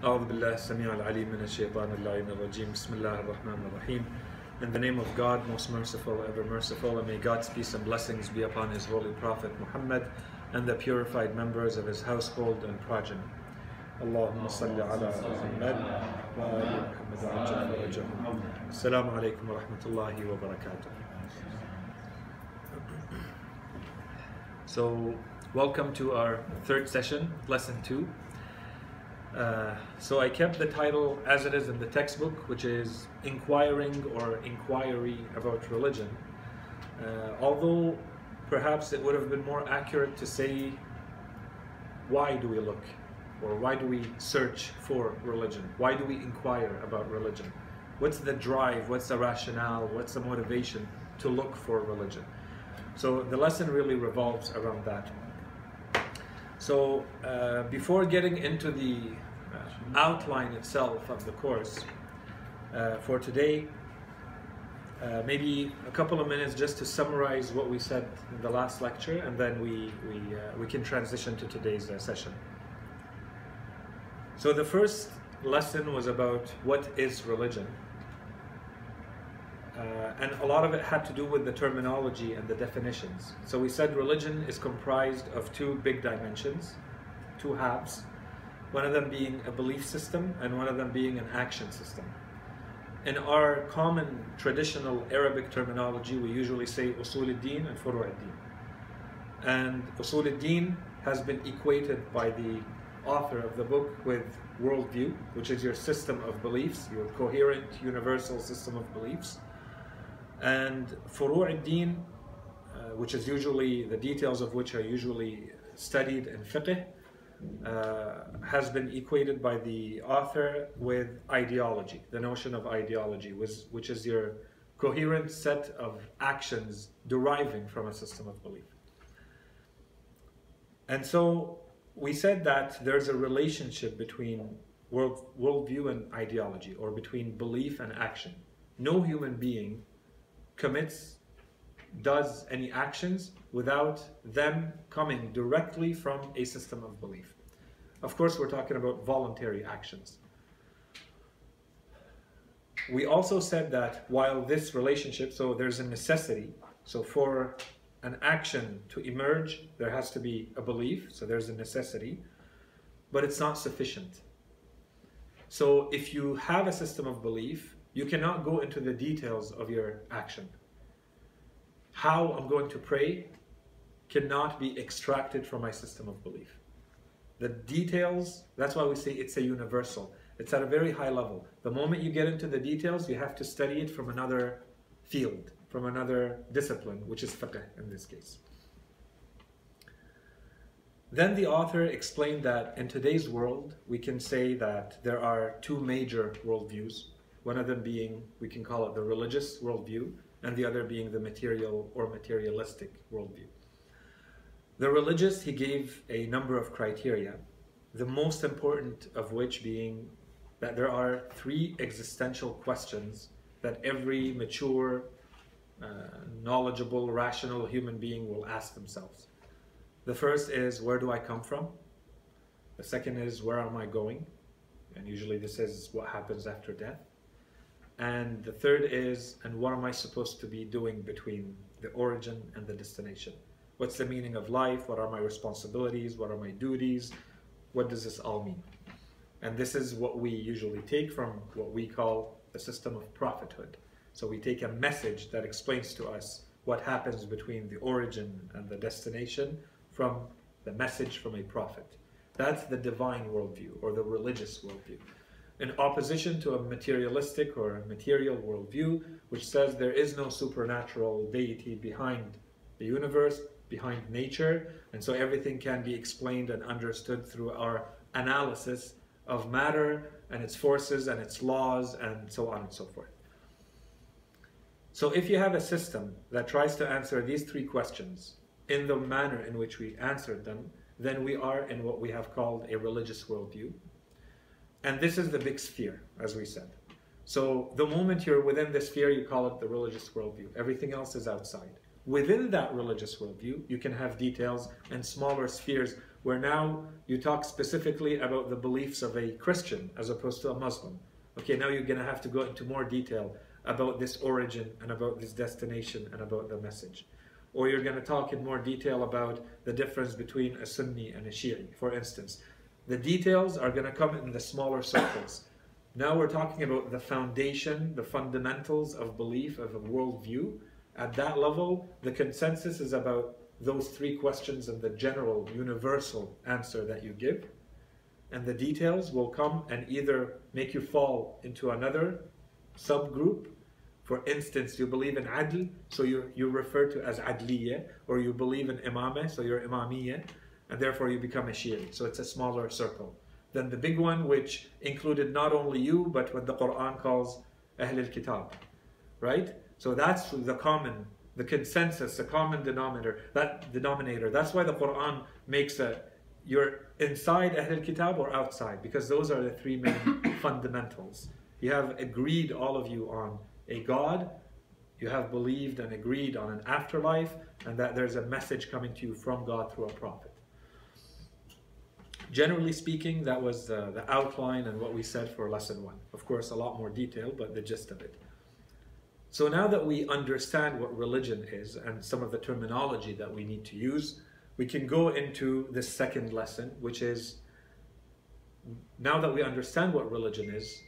أعوذ بالله السميع العليم من الشيطان اللعين الرجيم بسم الله الرحمن الرحيم. In the name of God, most merciful, ever merciful, and may God's peace and blessings be upon His holy Prophet Muhammad and the purified members of his household and progeny. Allahumma salli ala Muhammad wa ali Muhammad. Assalamu alaikum wa rahmatullahi wa barakatuh. So, welcome to our third session, lesson 2. So I kept the title as it is in the textbook, which is Inquiring or Inquiry about Religion. Although perhaps it would have been more accurate to say, why do we look? Or why do we search for religion? Why do we inquire about religion? What's the drive? What's the rationale? What's the motivation to look for religion? So the lesson really revolves around that. So before getting into the outline itself of the course for today, maybe a couple of minutes just to summarize what we said in the last lecture, and then we can transition to today's session. So the first lesson was about what is religion, and a lot of it had to do with the terminology and the definitions. So we said religion is comprised of two big dimensions, two halves, one of them being a belief system and one of them being an action system. In our common traditional Arabic terminology, we usually say usul al-din and furu' al-din. And usul al-din has been equated by the author of the book with worldview, which is your system of beliefs, your coherent universal system of beliefs. And furu' al-din, which is usually, the details of which are usually studied in fiqh, has been equated by the author with ideology, the notion of ideology, which is your coherent set of actions deriving from a system of belief. And so we said that there's a relationship between worldview and ideology, or between belief and action. No human being does any actions without them coming directly from a system of belief. Of course, we're talking about voluntary actions. We also said that while this relationship, so there's a necessity, so for an action to emerge, there has to be a belief, so there's a necessity, but it's not sufficient. So if you have a system of belief, you cannot go into the details of your action. How I'm going to pray cannot be extracted from my system of belief. The details, that's why we say it's a universal. It's at a very high level. The moment you get into the details, you have to study it from another field, from another discipline, which is fiqh in this case. Then the author explained that in today's world, we can say that there are two major worldviews. One of them being, we can call it the religious worldview, and the other being the material or materialistic worldview. The religious, he gave a number of criteria, the most important of which being that there are 3 existential questions that every mature, knowledgeable, rational human being will ask themselves. The first is, where do I come from? The second is, where am I going? And usually this is what happens after death. And the third is, and what am I supposed to be doing between the origin and the destination? What's the meaning of life? What are my responsibilities? What are my duties? What does this all mean? And this is what we usually take from what we call the system of prophethood. So we take a message that explains to us what happens between the origin and the destination from the message from a prophet. That's the divine worldview, or the religious worldview. In opposition to a materialistic or a material worldview, which says there is no supernatural deity behind the universe, behind nature, and so everything can be explained and understood through our analysis of matter and its forces and its laws and so on and so forth. So if you have a system that tries to answer these 3 questions in the manner in which we answered them, then we are in what we have called a religious worldview. And this is the big sphere, as we said. So the moment you're within the sphere, you call it the religious worldview. Everything else is outside. Within that religious worldview, you can have details and smaller spheres where now you talk specifically about the beliefs of a Christian as opposed to a Muslim. Okay, now you're going to have to go into more detail about this origin and about this destination and about the message. Or you're going to talk in more detail about the difference between a Sunni and a Shi'i, for instance. The details are going to come in the smaller circles. Now we're talking about the foundation, the fundamentals of belief, of a worldview. At that level, the consensus is about those three questions and the general, universal answer that you give. And the details will come and either make you fall into another subgroup. For instance, you believe in adl, so you're referred to as adliya, or you believe in imamah, so you're imamiyya, and therefore you become a Shi'i. So it's a smaller circle. Then the big one, which included not only you, but what the Quran calls Ahl al-Kitab, right? So that's the consensus, the common denominator. That's why the Quran makes you're inside Ahl al-Kitab or outside, because those are the three main fundamentals. You have agreed, all of you, on a God, you have believed and agreed on an afterlife, and that there's a message coming to you from God through a prophet. Generally speaking, that was the outline and what we said for lesson 1. Of course, a lot more detail, but the gist of it. So now that we understand what religion is and some of the terminology that we need to use, we can go into the second lesson, which is, now that we understand what religion is,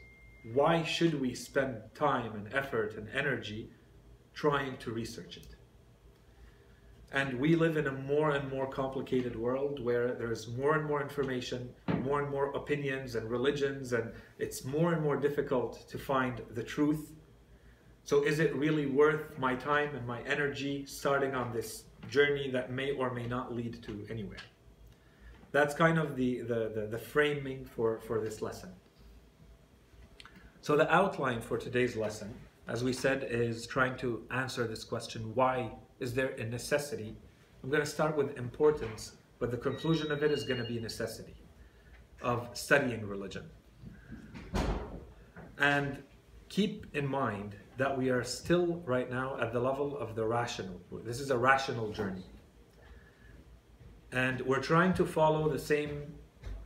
why should we spend time and effort and energy trying to research it? And we live in a more and more complicated world where there's more and more information, more and more opinions and religions, and it's more and more difficult to find the truth. So is it really worth my time and my energy starting on this journey that may or may not lead to anywhere? That's kind of the framing for this lesson. So the outline for today's lesson, as we said, is trying to answer this question: why is there a necessity? I'm going to start with importance, but the conclusion of it is going to be necessity of studying religion. And keep in mind that we are still right now at the level of the rational. This is a rational journey. And we're trying to follow the same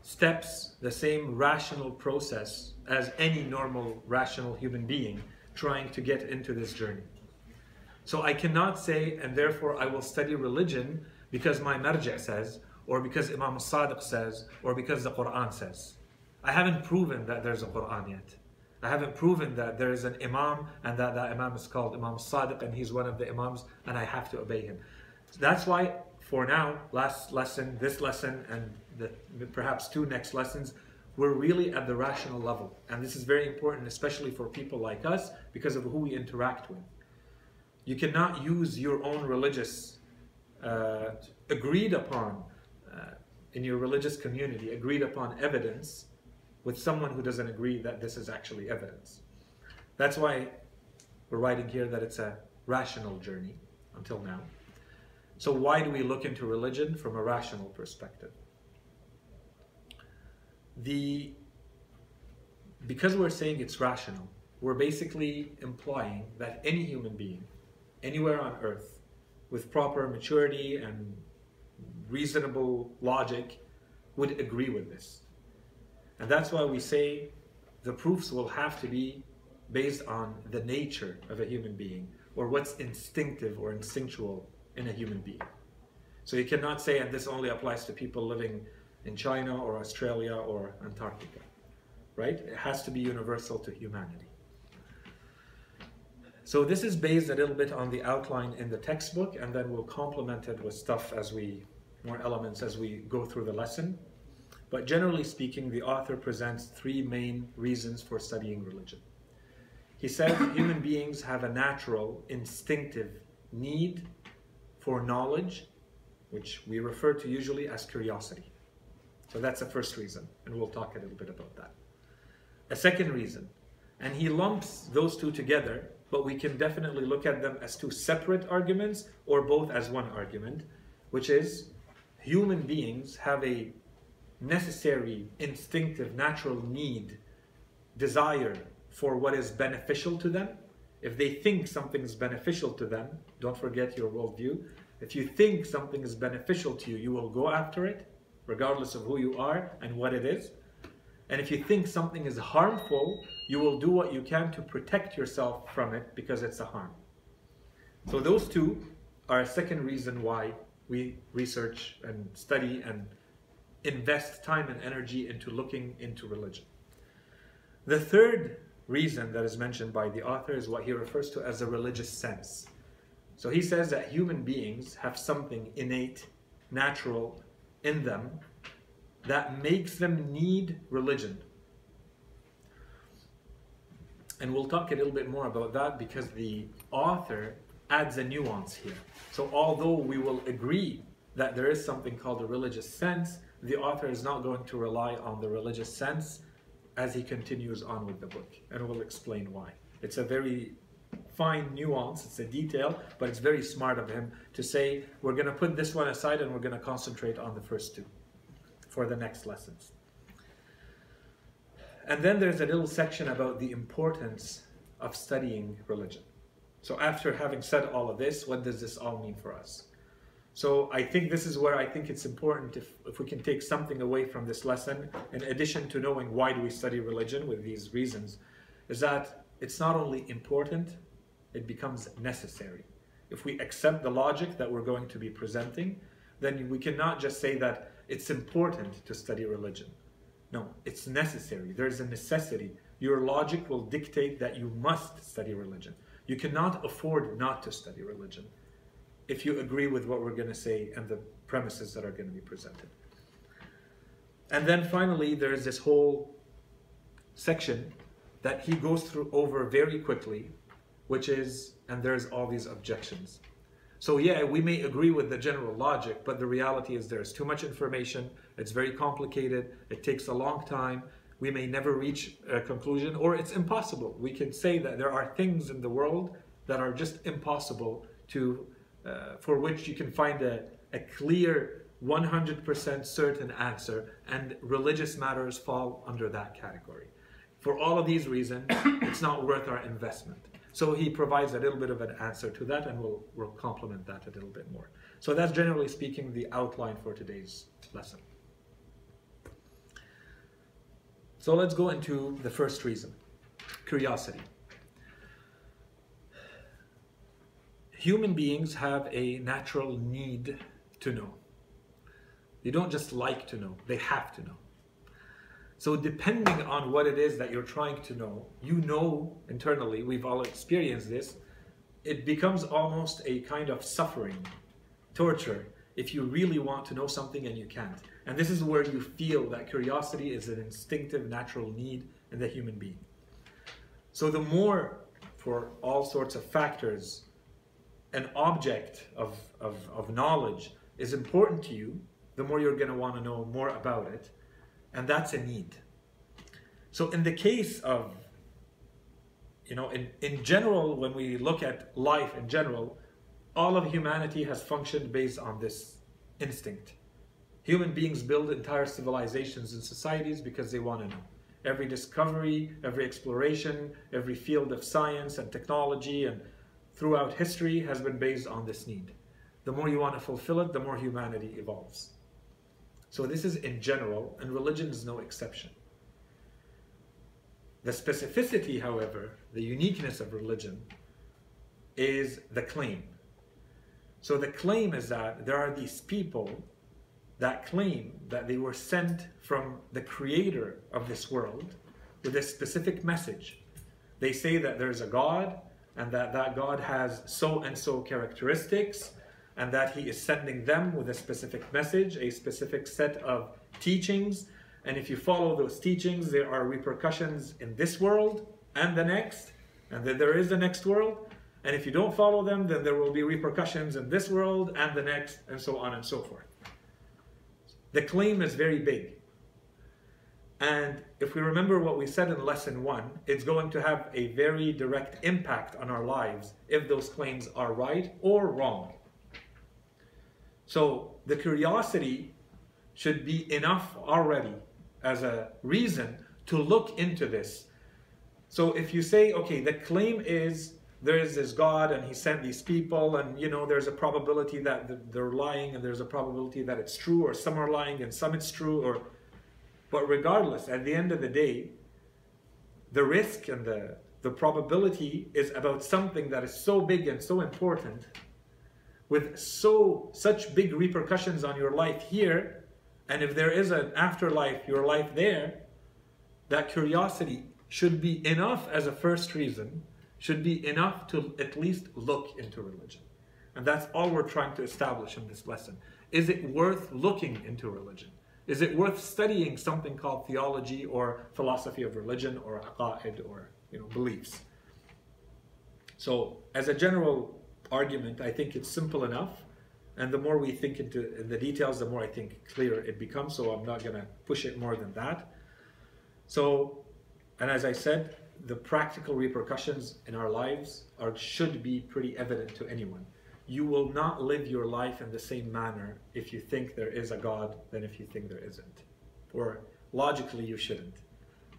steps, the same rational process as any normal, rational human being trying to get into this journey. So I cannot say, and therefore I will study religion because my marji' says, or because Imam al-Sadiq says, or because the Quran says. I haven't proven that there's a Quran yet. I haven't proven that there is an Imam and that that Imam is called Imam al-Sadiq and he's one of the Imams and I have to obey him. So that's why for now, last lesson, this lesson, and perhaps 2 next lessons, we're really at the rational level. And this is very important, especially for people like us, because of who we interact with. You cannot use your own religious, agreed upon, in your religious community, agreed upon evidence with someone who doesn't agree that this is actually evidence. That's why we're writing here that it's a rational journey until now. So why do we look into religion from a rational perspective? Because we're saying it's rational, we're basically implying that any human being, anywhere on earth, with proper maturity and reasonable logic, would agree with this. And that's why we say the proofs will have to be based on the nature of a human being, or what's instinctive or instinctual in a human being. So you cannot say, and this only applies to people living in China or Australia or Antarctica, right? It has to be universal to humanity. So this is based a little bit on the outline in the textbook, and then we'll complement it with stuff more elements as we go through the lesson. But generally speaking, the author presents 3 main reasons for studying religion. He says human beings have a natural, instinctive need for knowledge, which we refer to usually as curiosity. So that's the first reason, and we'll talk a little bit about that. A second reason, and he lumps those 2 together, but we can definitely look at them as 2 separate arguments or both as one argument, which is human beings have a necessary, instinctive, natural need, desire for what is beneficial to them. If they think something is beneficial to them, don't forget your worldview. If you think something is beneficial to you, you will go after it, regardless of who you are and what it is. And if you think something is harmful, you will do what you can to protect yourself from it because it's a harm. So those two are a second reason why we research and study and invest time and energy into looking into religion. The third reason that is mentioned by the author is what he refers to as a religious sense. So he says that human beings have something innate, natural in them that makes them need religion. And we'll talk a little bit more about that because the author adds a nuance here. So although we will agree that there is something called a religious sense, the author is not going to rely on the religious sense as he continues on with the book, and we'll explain why. It's a very fine nuance, it's a detail, but it's very smart of him to say, we're going to put this one aside and we're going to concentrate on the first two for the next lessons. And then there's a little section about the importance of studying religion. So after having said all of this, what does this all mean for us? So I think this is where I think it's important if we can take something away from this lesson, in addition to knowing why do we study religion with these reasons, is that it's not only important, it becomes necessary. If we accept the logic that we're going to be presenting, then we cannot just say that it's important to study religion. No, it's necessary. There's a necessity. Your logic will dictate that you must study religion. You cannot afford not to study religion if you agree with what we're going to say and the premises that are going to be presented. And then finally, there's this whole section that he goes through over very quickly, which is, and there's all these objections. So yeah, we may agree with the general logic, but the reality is there's too much information, it's very complicated, it takes a long time, we may never reach a conclusion, or it's impossible. We can say that there are things in the world that are just impossible to, for which you can find a clear 100% certain answer, and religious matters fall under that category. For all of these reasons, it's not worth our investment. So he provides a little bit of an answer to that, and we'll complement that a little bit more. So that's generally speaking the outline for today's lesson. So let's go into the first reason, curiosity. Human beings have a natural need to know. They don't just like to know, they have to know. So depending on what it is that you're trying to know, you know internally, we've all experienced this, it becomes almost a kind of suffering, torture, if you really want to know something and you can't. And this is where you feel that curiosity is an instinctive, natural need in the human being. So the more, for all sorts of factors, an object of knowledge is important to you, the more you're going to want to know more about it. And that's a need. So in the case of, in general, when we look at life in general, all of humanity has functioned based on this instinct. Human beings build entire civilizations and societies because they want to know. Every discovery, every exploration, every field of science and technology and throughout history has been based on this need. The more you want to fulfill it, the more humanity evolves. So this is in general, and religion is no exception. The specificity, however, the uniqueness of religion is the claim. So the claim is that there are these people that claim that they were sent from the creator of this world with a specific message. They say that there's a God and that God has so and so characteristics, and that he is sending them with a specific message, a specific set of teachings. And if you follow those teachings, there are repercussions in this world and the next, and then there is the next world. And if you don't follow them, then there will be repercussions in this world and the next, and so on and so forth. The claim is very big. And if we remember what we said in lesson 1, it's going to have a very direct impact on our lives if those claims are right or wrong. So the curiosity should be enough already as a reason to look into this. So if you say, okay, the claim is there is this God and he sent these people, and there's a probability that they're lying, and there's a probability that it's true, or some are lying and some it's true, but regardless, at the end of the day, the risk and the probability is about something that is so big and so important, with such big repercussions on your life here, and if there is an afterlife, your life there, that curiosity should be enough as a first reason, should be enough to at least look into religion. And that's all we're trying to establish in this lesson. Is it worth looking into religion? Is it worth studying something called theology or philosophy of religion or aqa'id or beliefs? So as a general argument, I think it's simple enough. And the more we think into the details, the more I think clearer it becomes. So I'm not going to push it more than that. So, and as I said, the practical repercussions in our lives should be pretty evident to anyone. You will not live your life in the same manner if you think there is a God than if you think there isn't. Or logically you shouldn't.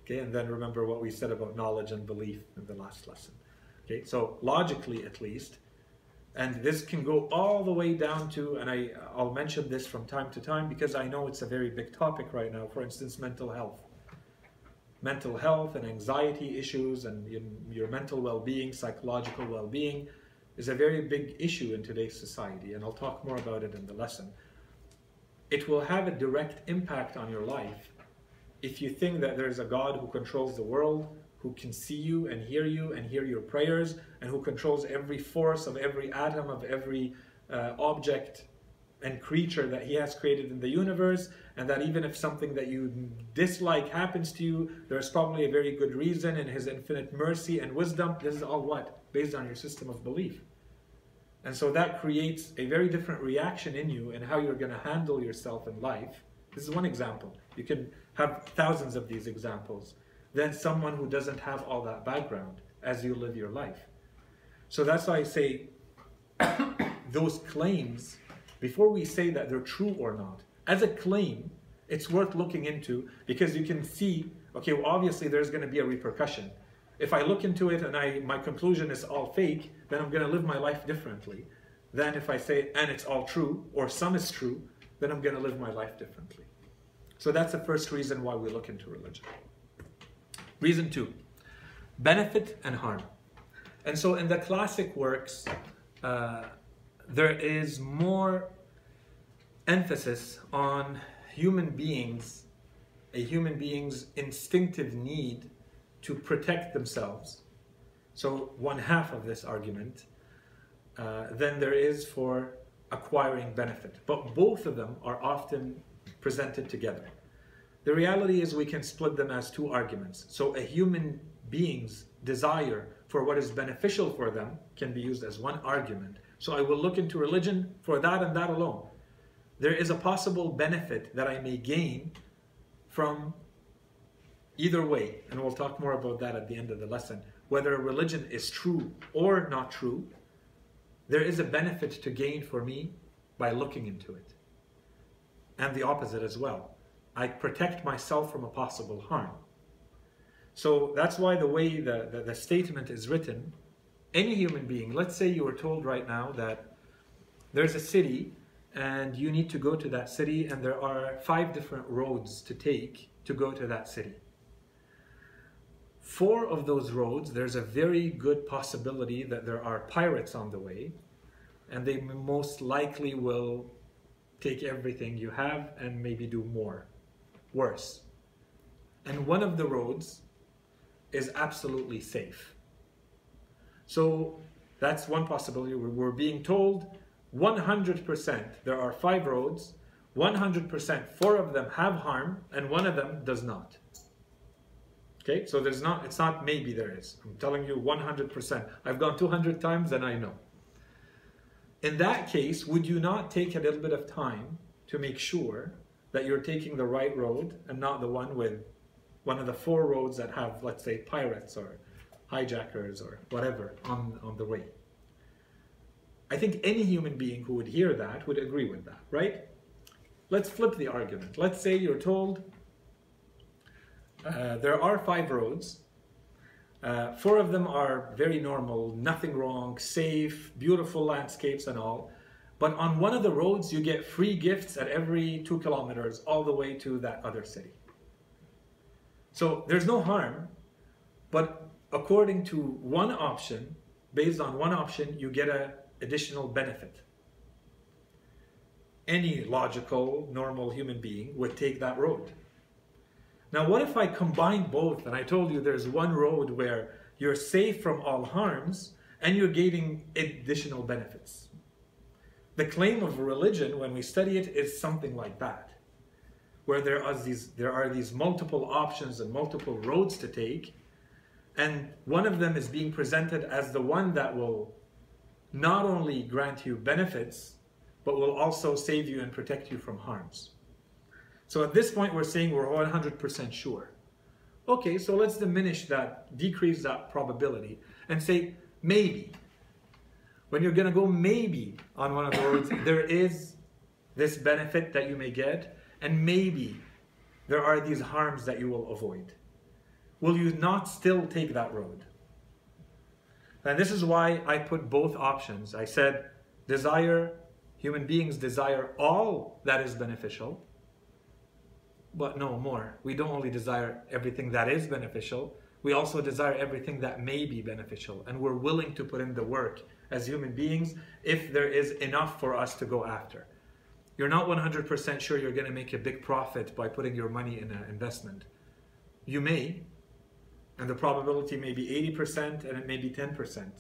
Okay, and then remember what we said about knowledge and belief in the last lesson. Okay, so logically at least, and this can go all the way down to, and I'll mention this from time to time because I know it's a very big topic right now, for instance, mental health. Mental health and anxiety issues and your mental well-being, psychological well-being is a very big issue in today's society, and I'll talk more about it in the lesson. It will have a direct impact on your life if you think that there's a God who controls the world, who can see you and hear your prayers, and who controls every force of every atom of every object and creature that he has created in the universe, and that even if something that you dislike happens to you, there's probably a very good reason in his infinite mercy and wisdom. This is all what? Based on your system of belief. And so that creates a very different reaction in you and how you're going to handle yourself in life. This is one example. You can have thousands of these examples. Than someone who doesn't have all that background as you live your life. So that's why I say those claims, before we say that they're true or not, as a claim, it's worth looking into because you can see, okay, well, obviously there's going to be a repercussion. If I look into it and my conclusion is all fake, then I'm going to live my life differently than if I say, and it's all true, or some is true, then I'm going to live my life differently. So that's the first reason why we look into religion. Reason 2, benefit and harm. And so in the classic works, there is more emphasis on a human being's instinctive need to protect themselves. So one half of this argument, than there is for acquiring benefit. But both of them are often presented together. The reality is we can split them as two arguments. So a human being's desire for what is beneficial for them can be used as one argument. So I will look into religion for that and that alone. There is a possible benefit that I may gain from either way, and we'll talk more about that at the end of the lesson. Whether religion is true or not true, there is a benefit to gain for me by looking into it. And the opposite as well. I protect myself from a possible harm. So that's why the way the statement is written, any human being, let's say you were told right now that there's a city and you need to go to that city and there are 5 different roads to take to go to that city. 4 of those roads, there's a very good possibility that there are pirates on the way, and they most likely will take everything you have and maybe do more. Worse. And one of the roads is absolutely safe. So that's one possibility. We're being told 100% there are 5 roads, 100% 4 of them have harm and 1 of them does not. Okay, so it's not maybe there is. I'm telling you 100%. I've gone 200 times and I know. In that case, would you not take a little bit of time to make sure that you're taking the right road and not the one with one of the 4 roads that have, let's say, pirates or hijackers or whatever on the way? I think any human being who would hear that would agree with that, right? Let's flip the argument. Let's say you're told there are 5 roads. 4 of them are very normal, nothing wrong, safe, beautiful landscapes and all. But on one of the roads, you get free gifts at every 2 kilometers all the way to that other city. So there's no harm, but according to one option, based on one option, you get an additional benefit. Any logical, normal human being would take that road. Now, what if I combine both and I told you there's one road where you're safe from all harms and you're gaining additional benefits? The claim of religion, when we study it, is something like that, where there are these multiple options and multiple roads to take, and one of them is being presented as the one that will not only grant you benefits, but will also save you and protect you from harms. So at this point, we're saying we're 100% sure. Okay, so let's diminish that, decrease that probability, and say maybe. When you're going to go maybe on one of the roads, there is this benefit that you may get, and maybe there are these harms that you will avoid. Will you not still take that road? And this is why I put both options. I said human beings desire all that is beneficial, but no more. We don't only desire everything that is beneficial, we also desire everything that may be beneficial. And we're willing to put in the work as human beings if there is enough for us to go after. You're not 100% sure you're going to make a big profit by putting your money in an investment. You may, and the probability may be 80% and it may be 10%.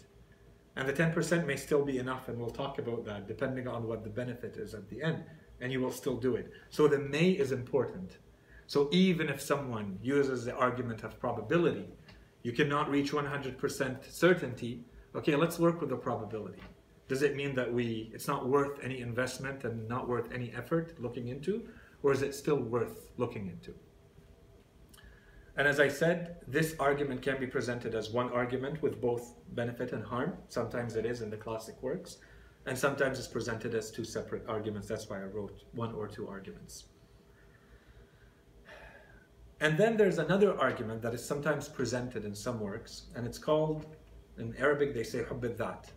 And the 10% may still be enough, and we'll talk about that depending on what the benefit is at the end, and you will still do it. So the may is important. So even if someone uses the argument of probability, you cannot reach 100% certainty. Okay, let's work with the probability. Does it mean that it's not worth any investment and not worth any effort looking into, or is it still worth looking into? And as I said, this argument can be presented as one argument with both benefit and harm. Sometimes it is in the classic works, and sometimes it's presented as 2 separate arguments. That's why I wrote 1 or 2 arguments. And then there's another argument that is sometimes presented in some works, and it's called, in Arabic they say hubb al-dhat,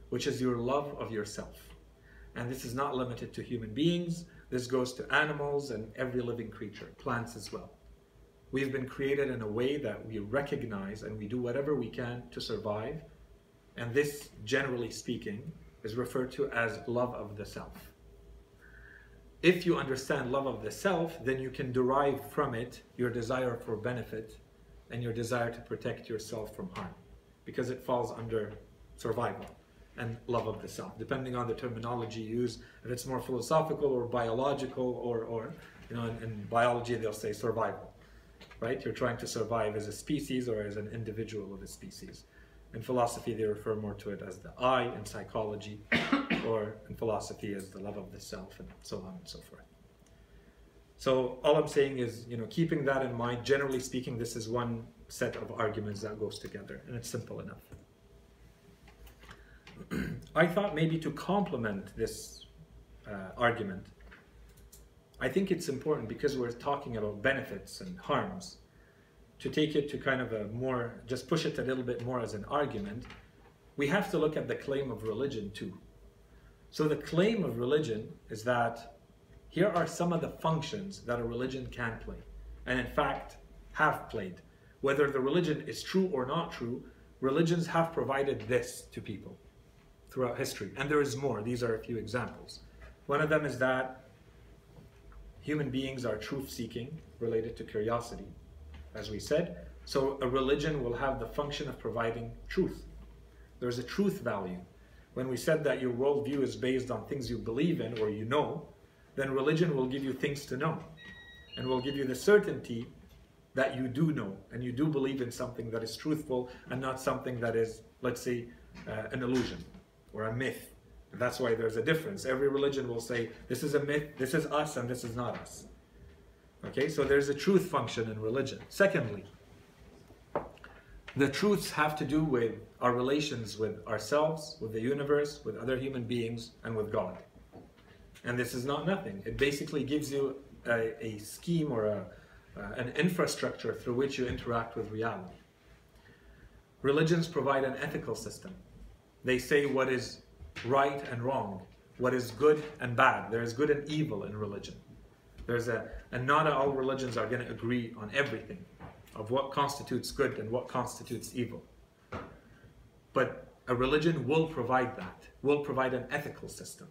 which is your love of yourself. And this is not limited to human beings. This goes to animals and every living creature, plants as well. We've been created in a way that we recognize and we do whatever we can to survive. And this, generally speaking, is referred to as love of the self. If you understand love of the self, then you can derive from it your desire for benefit and your desire to protect yourself from harm, because it falls under survival and love of the self, depending on the terminology used. If it's more philosophical or biological, or in biology they'll say survival, right? You're trying to survive as a species or as an individual of a species. In philosophy, they refer more to it as the I. In psychology, or in philosophy, as the love of the self, and so on and so forth. So all I'm saying is, keeping that in mind, generally speaking, this is one set of arguments that goes together, and it's simple enough. I thought maybe to complement this argument, I think it's important, because we're talking about benefits and harms, to take it to kind of just push it a little bit more as an argument. We have to look at the claim of religion too. So the claim of religion is that here are some of the functions that a religion can play, and in fact have played. Whether the religion is true or not true, religions have provided this to people throughout history. And there is more. These are a few examples. One of them is that human beings are truth-seeking, related to curiosity, as we said. So a religion will have the function of providing truth. There's a truth value. When we said that your worldview is based on things you believe in or you know, then religion will give you things to know, and will give you the certainty that you do know and you do believe in something that is truthful and not something that is, let's say, an illusion or a myth. And that's why there's a difference. Every religion will say, this is a myth, this is us, and this is not us. Okay, so there's a truth function in religion. Secondly, the truths have to do with our relations with ourselves, with the universe, with other human beings, and with God. And this is not nothing. It basically gives you a scheme or an infrastructure through which you interact with reality. Religions provide an ethical system. They say what is right and wrong, what is good and bad. There is good and evil in religion. And not all religions are going to agree on everything of what constitutes good and what constitutes evil. But a religion will provide that, will provide an ethical system.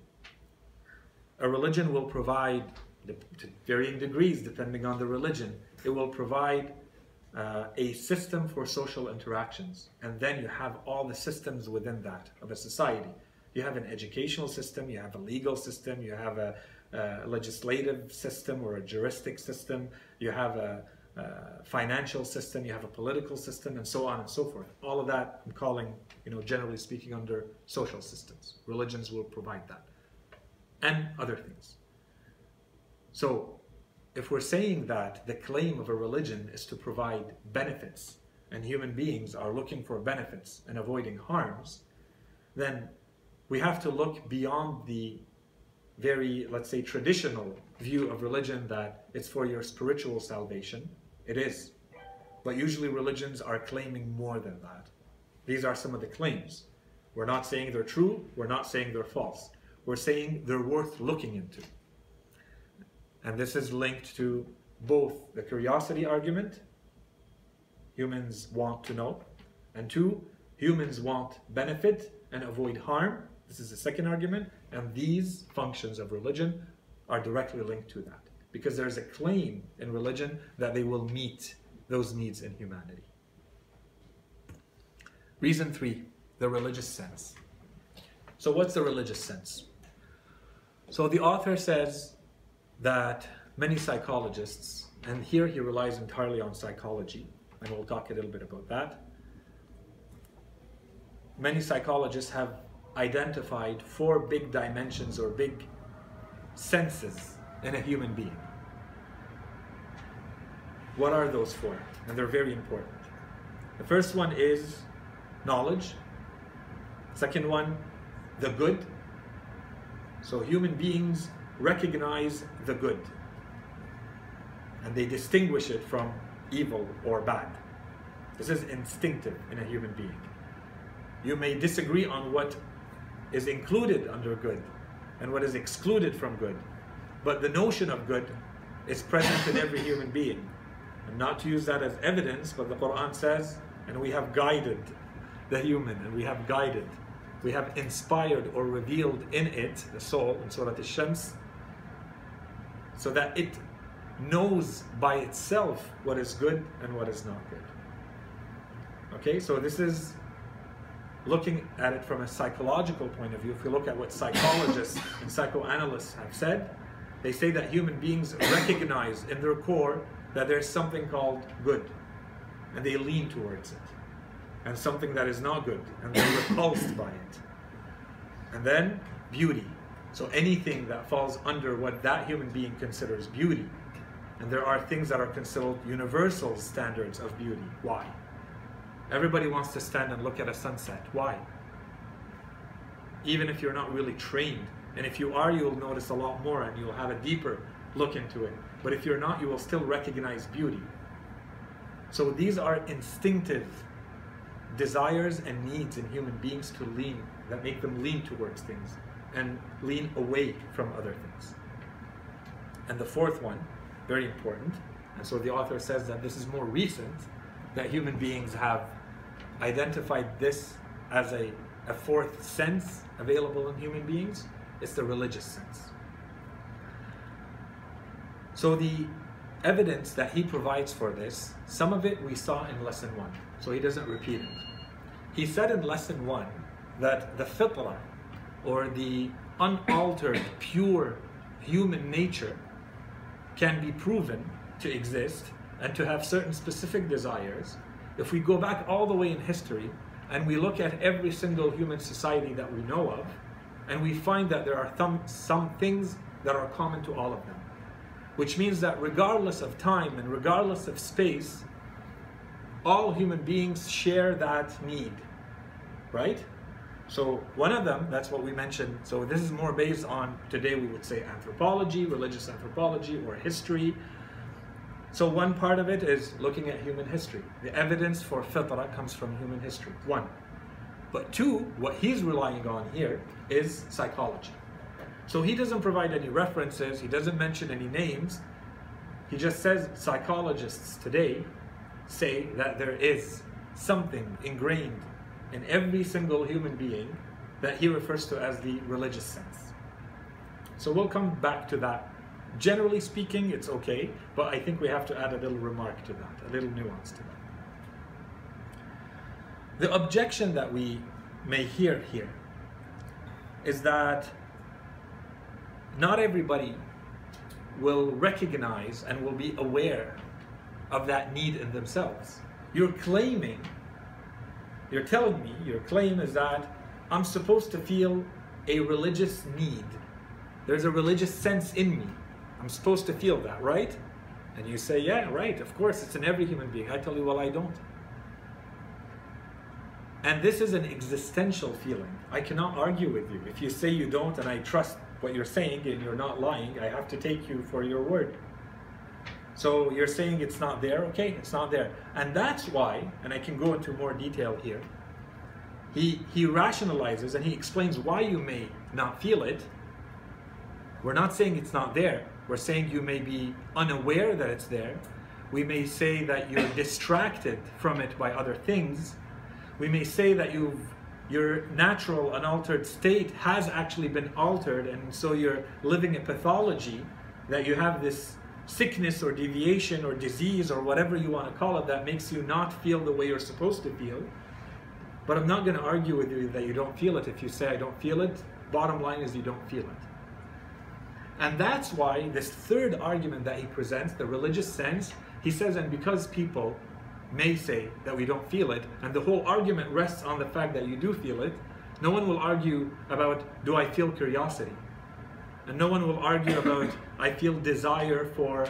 A religion will provide, to varying degrees depending on the religion, it will provide a system for social interactions. And then you have all the systems within that of a society. You have an educational system, you have a legal system, you have a legislative system or a juristic system, you have a financial system, you have a political system, and so on and so forth. All of that I'm calling, generally speaking, under social systems. Religions will provide that. And other things. So, if we're saying that the claim of a religion is to provide benefits, and human beings are looking for benefits and avoiding harms, then we have to look beyond the very, let's say, traditional view of religion that it's for your spiritual salvation. It is. But usually religions are claiming more than that. These are some of the claims. We're not saying they're true, we're not saying they're false. We're saying they're worth looking into. And this is linked to both the curiosity argument, humans want to know, and two, humans want benefit and avoid harm. This is the second argument, and these functions of religion are directly linked to that, because there's a claim in religion that they will meet those needs in humanity. Reason 3, the religious sense. So what's the religious sense? So the author says that many psychologists, and here he relies entirely on psychology, and we'll talk a little bit about that. Many psychologists have identified 4 big dimensions or big senses in a human being. What are those 4? And they're very important. The first one is knowledge. Second one, the good. So human beings recognize the good, and they distinguish it from evil or bad. This is instinctive in a human being. You may disagree on what is included under good and what is excluded from good, but the notion of good is present in every human being. And not to use that as evidence, but the Quran says, and we have guided the human, and we have inspired or revealed in it, the soul, in Surah Al-Shams, so that it knows by itself what is good and what is not good. Okay, so this is looking at it from a psychological point of view. If we look at what psychologists and psychoanalysts have said, they say that human beings recognize in their core that there's something called good, and they lean towards it, and something that is not good, and they're repulsed by it. And then beauty. So anything that falls under what that human being considers beauty. And there are things that are considered universal standards of beauty. Why? Everybody wants to stand and look at a sunset. Why? Even if you're not really trained. And if you are, you'll notice a lot more and you'll have a deeper look into it. But if you're not, you will still recognize beauty. So these are instinctive desires and needs in human beings to lean, that make them lean towards things and lean away from other things. And the fourth one, very important, and so the author says that this is more recent, that human beings have identified this as a fourth sense available in human beings. It's the religious sense. So the evidence that he provides for this, some of it we saw in lesson 1, so he doesn't repeat it. He said in lesson 1 that the fitrah, or the unaltered, pure human nature, can be proven to exist and to have certain specific desires if we go back all the way in history and we look at every single human society that we know of, and we find that there are some things that are common to all of them. Which means that regardless of time and regardless of space, all human beings share that need, right? So one of them, that's what we mentioned, so this is more based on, today we would say anthropology, religious anthropology, or history. So one part of it is looking at human history. The evidence for fitrah comes from human history, one. But two, what he's relying on here is psychology. So he doesn't provide any references, he doesn't mention any names. He just says psychologists today say that there is something ingrained in every single human being that he refers to as the religious sense. So we'll come back to that. Generally speaking, it's okay, but I think we have to add a little remark to that, a little nuance to that. The objection that we may hear here is that not everybody will recognize and will be aware of that need in themselves. You're telling me, your claim is that I'm supposed to feel a religious need. There's a religious sense in me. I'm supposed to feel that, right? And you say, yeah, right, of course, it's in every human being. I tell you, well, I don't. And this is an existential feeling. I cannot argue with you. If you say you don't and I trust what you're saying and you're not lying, I have to take you for your word. So you're saying it's not there? Okay, it's not there. And that's why, and I can go into more detail here, he rationalizes and he explains why you may not feel it. We're not saying it's not there. We're saying you may be unaware that it's there. We may say that you're distracted from it by other things. We may say that your natural unaltered state has actually been altered, and so you're living a pathology, that you have this sickness or deviation or disease or whatever you want to call it that makes you not feel the way you're supposed to feel. But I'm not going to argue with you that you don't feel it if you say I don't feel it. Bottom line is you don't feel it. And that's why this third argument that he presents, the religious sense, he says, and because people may say that we don't feel it, and the whole argument rests on the fact that you do feel it, no one will argue about, do I feel curiosity? And no one will argue about, I feel desire for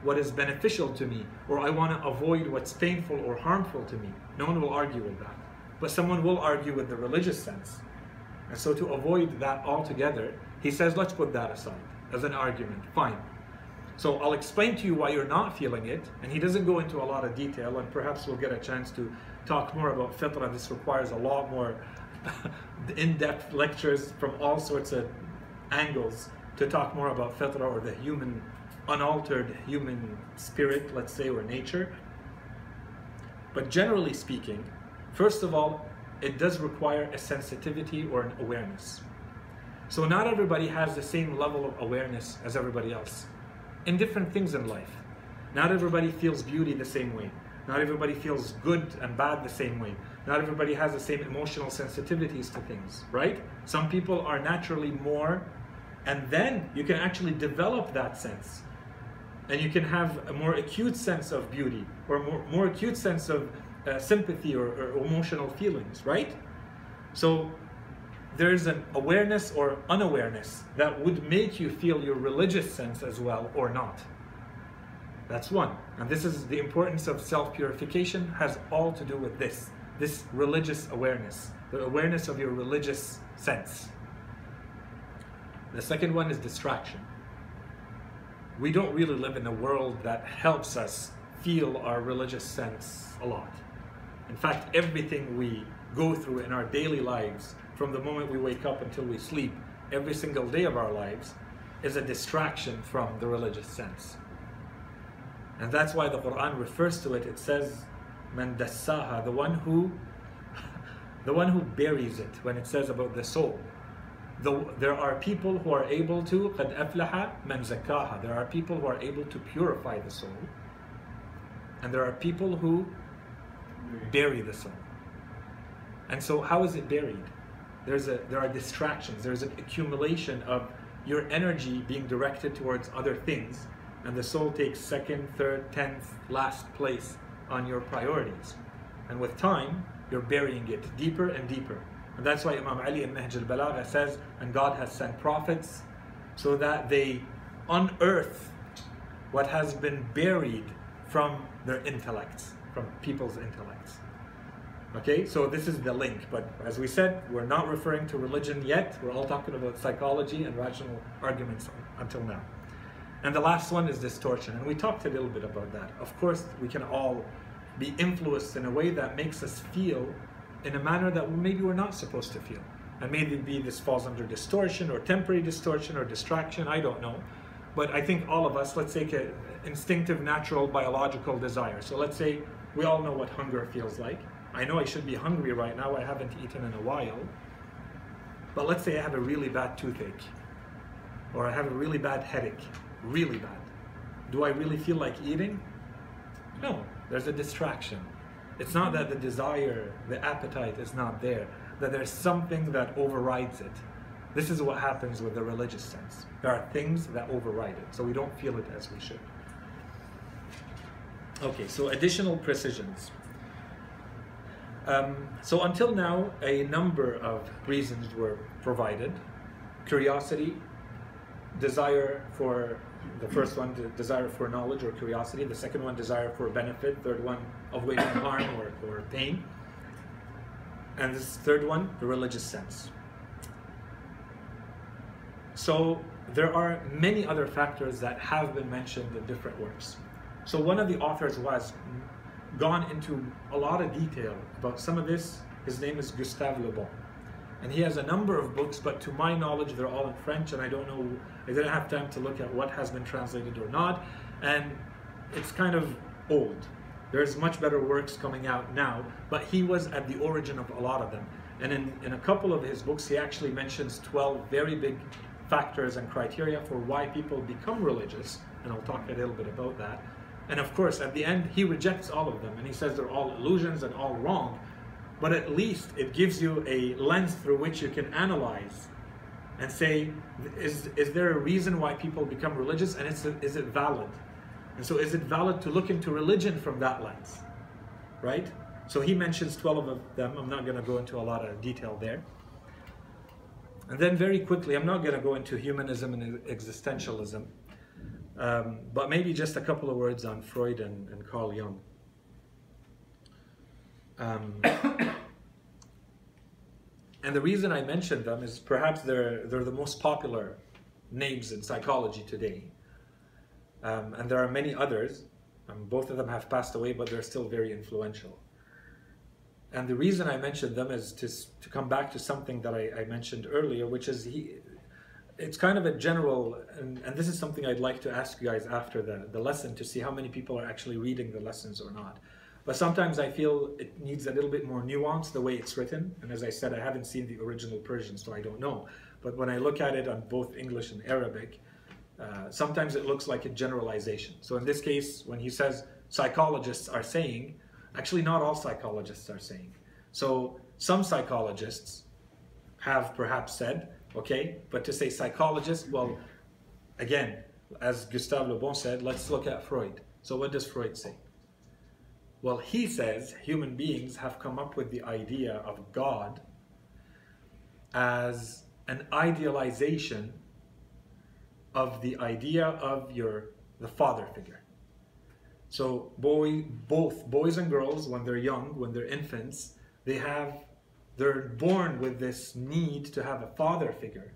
what is beneficial to me, or I want to avoid what's painful or harmful to me. No one will argue with that. But someone will argue with the religious sense. And so to avoid that altogether, he says, let's put that aside as an argument. Fine. So I'll explain to you why you're not feeling it, and he doesn't go into a lot of detail, and perhaps we'll get a chance to talk more about fitrah. This requires a lot more in-depth lectures from all sorts of angles to talk more about fitrah, or the human, unaltered human spirit, let's say, or nature. But generally speaking, first of all, it does require a sensitivity or an awareness. So not everybody has the same level of awareness as everybody else in different things in life. Not everybody feels beauty the same way. Not everybody feels good and bad the same way. Not everybody has the same emotional sensitivities to things, right? Some people are naturally more, and then you can actually develop that sense. And you can have a more acute sense of beauty, or more acute sense of sympathy or emotional feelings, right? So there's an awareness or unawareness that would make you feel your religious sense as well, or not. That's one. And this is the importance of self-purification, has all to do with this religious awareness, the awareness of your religious sense. The second one is distraction. We don't really live in a world that helps us feel our religious sense a lot. In fact, everything we go through in our daily lives, from the moment we wake up until we sleep, every single day of our lives, is a distraction from the religious sense. And that's why the Quran refers to it. It says, "Man dassaha," the one who buries it. When it says about the soul, there are people who are able to قَدْ أَفْلَحَ مَنْ زَكَّاهَا. There are people who are able to purify the soul, and there are people who bury the soul. And so, how is it buried? There are distractions. There's an accumulation of your energy being directed towards other things, and the soul takes second, third, 10th, last place on your priorities. And with time, you're burying it deeper and deeper. And that's why Imam Ali in Nahj al-Balagha says, and God has sent prophets so that they unearth what has been buried from their intellects, from people's intellects. Okay, so this is the link. But as we said, we're not referring to religion yet. We're all talking about psychology and rational arguments until now. And the last one is distortion. And we talked a little bit about that. Of course, we can all be influenced in a way that makes us feel in a manner that maybe we're not supposed to feel. And maybe this falls under distortion or temporary distortion or distraction, I don't know. But I think all of us, let's take an instinctive, natural, biological desire. So let's say we all know what hunger feels like. I know I should be hungry right now, I haven't eaten in a while. But let's say I have a really bad toothache, or I have a really bad headache, really bad. Do I really feel like eating? No, there's a distraction. It's not that the desire, the appetite is not there, that there's something that overrides it. This is what happens with the religious sense. There are things that override it, so we don't feel it as we should. Okay, so additional precisions. So until now, a number of reasons were provided. Curiosity, desire for, the first one, desire for knowledge or curiosity. The second one, desire for benefit. Third one, avoiding harm or pain. And this third one, the religious sense. So there are many other factors that have been mentioned in different works. So one of the authors who has gone into a lot of detail about some of this, his name is Gustave Le Bon. And he has a number of books, but to my knowledge, they're all in French, and I don't know, I didn't have time to look at what has been translated or not, and it's kind of old. There's much better works coming out now, but he was at the origin of a lot of them. And in a couple of his books, he actually mentions 12 very big factors and criteria for why people become religious, and I'll talk a little bit about that. And of course, at the end, he rejects all of them, and he says they're all illusions and all wrong. But at least it gives you a lens through which you can analyze and say, is there a reason why people become religious, and is it valid? And so is it valid to look into religion from that lens, right? So he mentions 12 of them. I'm not going to go into a lot of detail there. And then very quickly, I'm not going to go into humanism and existentialism. But maybe just a couple of words on Freud and Carl Jung. And the reason I mentioned them is perhaps they're the most popular names in psychology today. And there are many others. Both of them have passed away, but they're still very influential. And the reason I mentioned them is to come back to something that I mentioned earlier, which is it's kind of a general, and this is something I'd like to ask you guys after the lesson to see how many people are actually reading the lessons or not. But sometimes I feel it needs a little bit more nuance the way it's written. And as I said, I haven't seen the original Persian, so I don't know. But when I look at it on both English and Arabic, sometimes it looks like a generalization. So in this case, when he says psychologists are saying, actually not all psychologists are saying. So some psychologists have perhaps said, okay, but to say psychologist, well, again, as Gustave Le Bon said, let's look at Freud. So what does Freud say? Well, he says human beings have come up with the idea of God as an idealization of the idea of the father figure. So both boys and girls, when they're young, when they're infants, they're born with this need to have a father figure.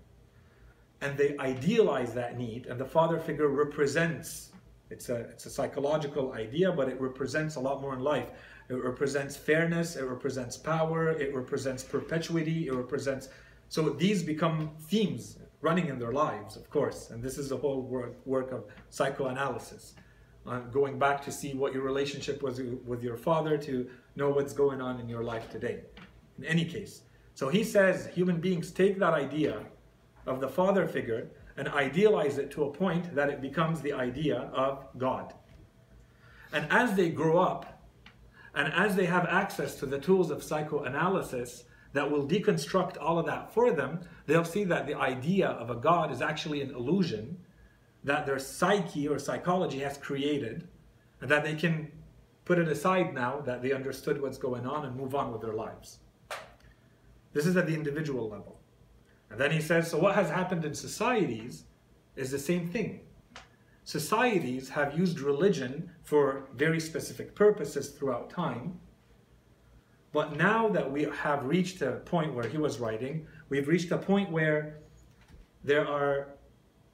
And they idealize that need, and the father figure represents, it's a psychological idea, but it represents a lot more in life. It represents fairness, it represents power, it represents perpetuity, it represents... So these become themes running in their lives, of course, and this is the whole work of psychoanalysis. Going back to see what your relationship was with your father, to know what's going on in your life today. In any case. So he says human beings take that idea of the father figure and idealize it to a point that it becomes the idea of God. And as they grow up, and as they have access to the tools of psychoanalysis that will deconstruct all of that for them, they'll see that the idea of a God is actually an illusion that their psyche or psychology has created, and that they can put it aside now that they understood what's going on and move on with their lives. This is at the individual level. And then he says, so what has happened in societies is the same thing. Societies have used religion for very specific purposes throughout time. But now that we have reached a point where he was writing, we've reached a point where there are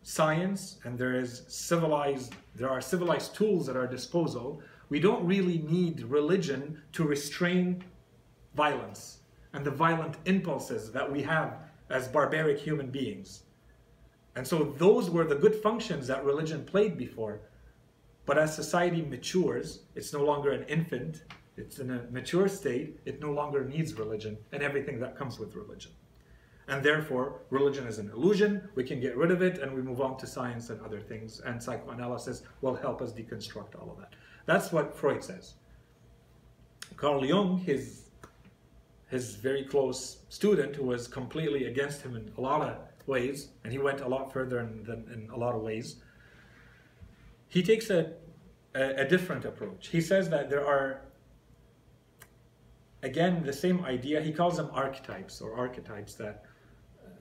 science and there are civilized tools at our disposal, we don't really need religion to restrain violence and the violent impulses that we have as barbaric human beings. And so those were the good functions that religion played before. But as society matures, it's no longer an infant, it's in a mature state, it no longer needs religion and everything that comes with religion. And therefore, religion is an illusion, we can get rid of it and we move on to science and other things, and psychoanalysis will help us deconstruct all of that. That's what Freud says. Carl Jung, his very close student who was completely against him in a lot of ways, and he went a lot further in a lot of ways, he takes a different approach. He says that there are, again, the same idea, he calls them archetypes, that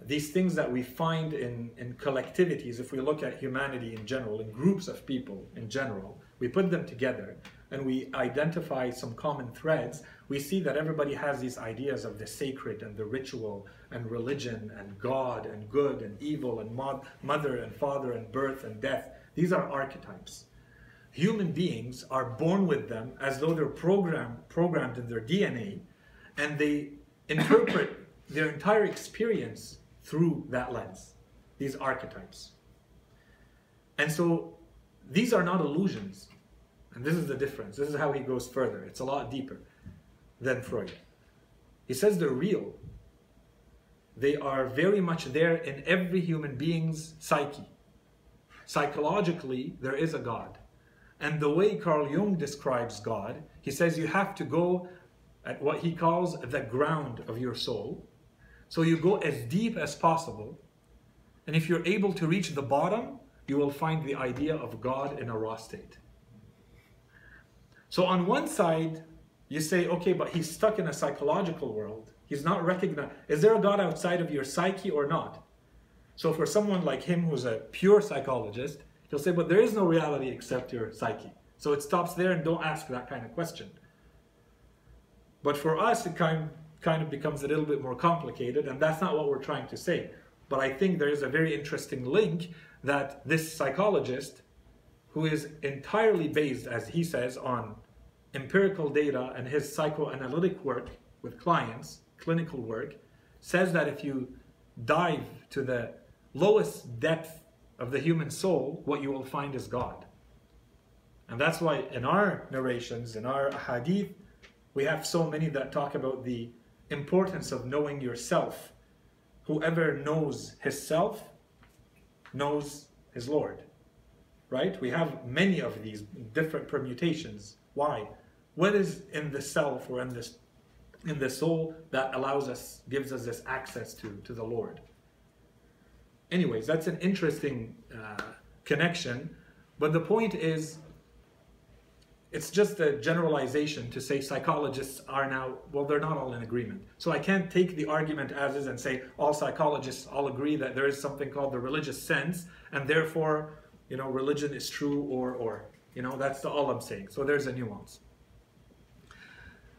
these things that we find in collectivities, if we look at humanity in general, in groups of people in general, we put them together and we identify some common threads, we see that everybody has these ideas of the sacred and the ritual and religion and God and good and evil and mother and father and birth and death. These are archetypes. Human beings are born with them as though they're programmed in their DNA, and they interpret their entire experience through that lens, these archetypes. And so these are not illusions. And this is the difference. This is how he goes further. It's a lot deeper than Freud. He says they're real. They are very much there in every human being's psyche. Psychologically, there is a God. And the way Carl Jung describes God, he says you have to go at what he calls the ground of your soul. So you go as deep as possible. And if you're able to reach the bottom, you will find the idea of God in a raw state. So on one side, you say, okay, but he's stuck in a psychological world. He's not recognized. Is there a God outside of your psyche or not? So for someone like him who's a pure psychologist, he'll say, but there is no reality except your psyche. So it stops there and don't ask that kind of question. But for us, it kind of becomes a little bit more complicated, and that's not what we're trying to say. But I think there is a very interesting link that this psychologist, who is entirely based, as he says, on empirical data and his psychoanalytic work with clients, clinical work, says that if you dive to the lowest depth of the human soul, what you will find is God. And that's why in our narrations, in our hadith, we have so many that talk about the importance of knowing yourself. Whoever knows his self knows his Lord. Right? We have many of these different permutations. Why? What is in the self or in the soul that allows us, gives us this access to the Lord? Anyways, that's an interesting connection. But the point is, it's just a generalization to say psychologists are now, well, they're not all in agreement. So I can't take the argument as is and say all psychologists all agree that there is something called the religious sense, and therefore, you know, religion is true or. You know, that's all I'm saying. So there's a nuance.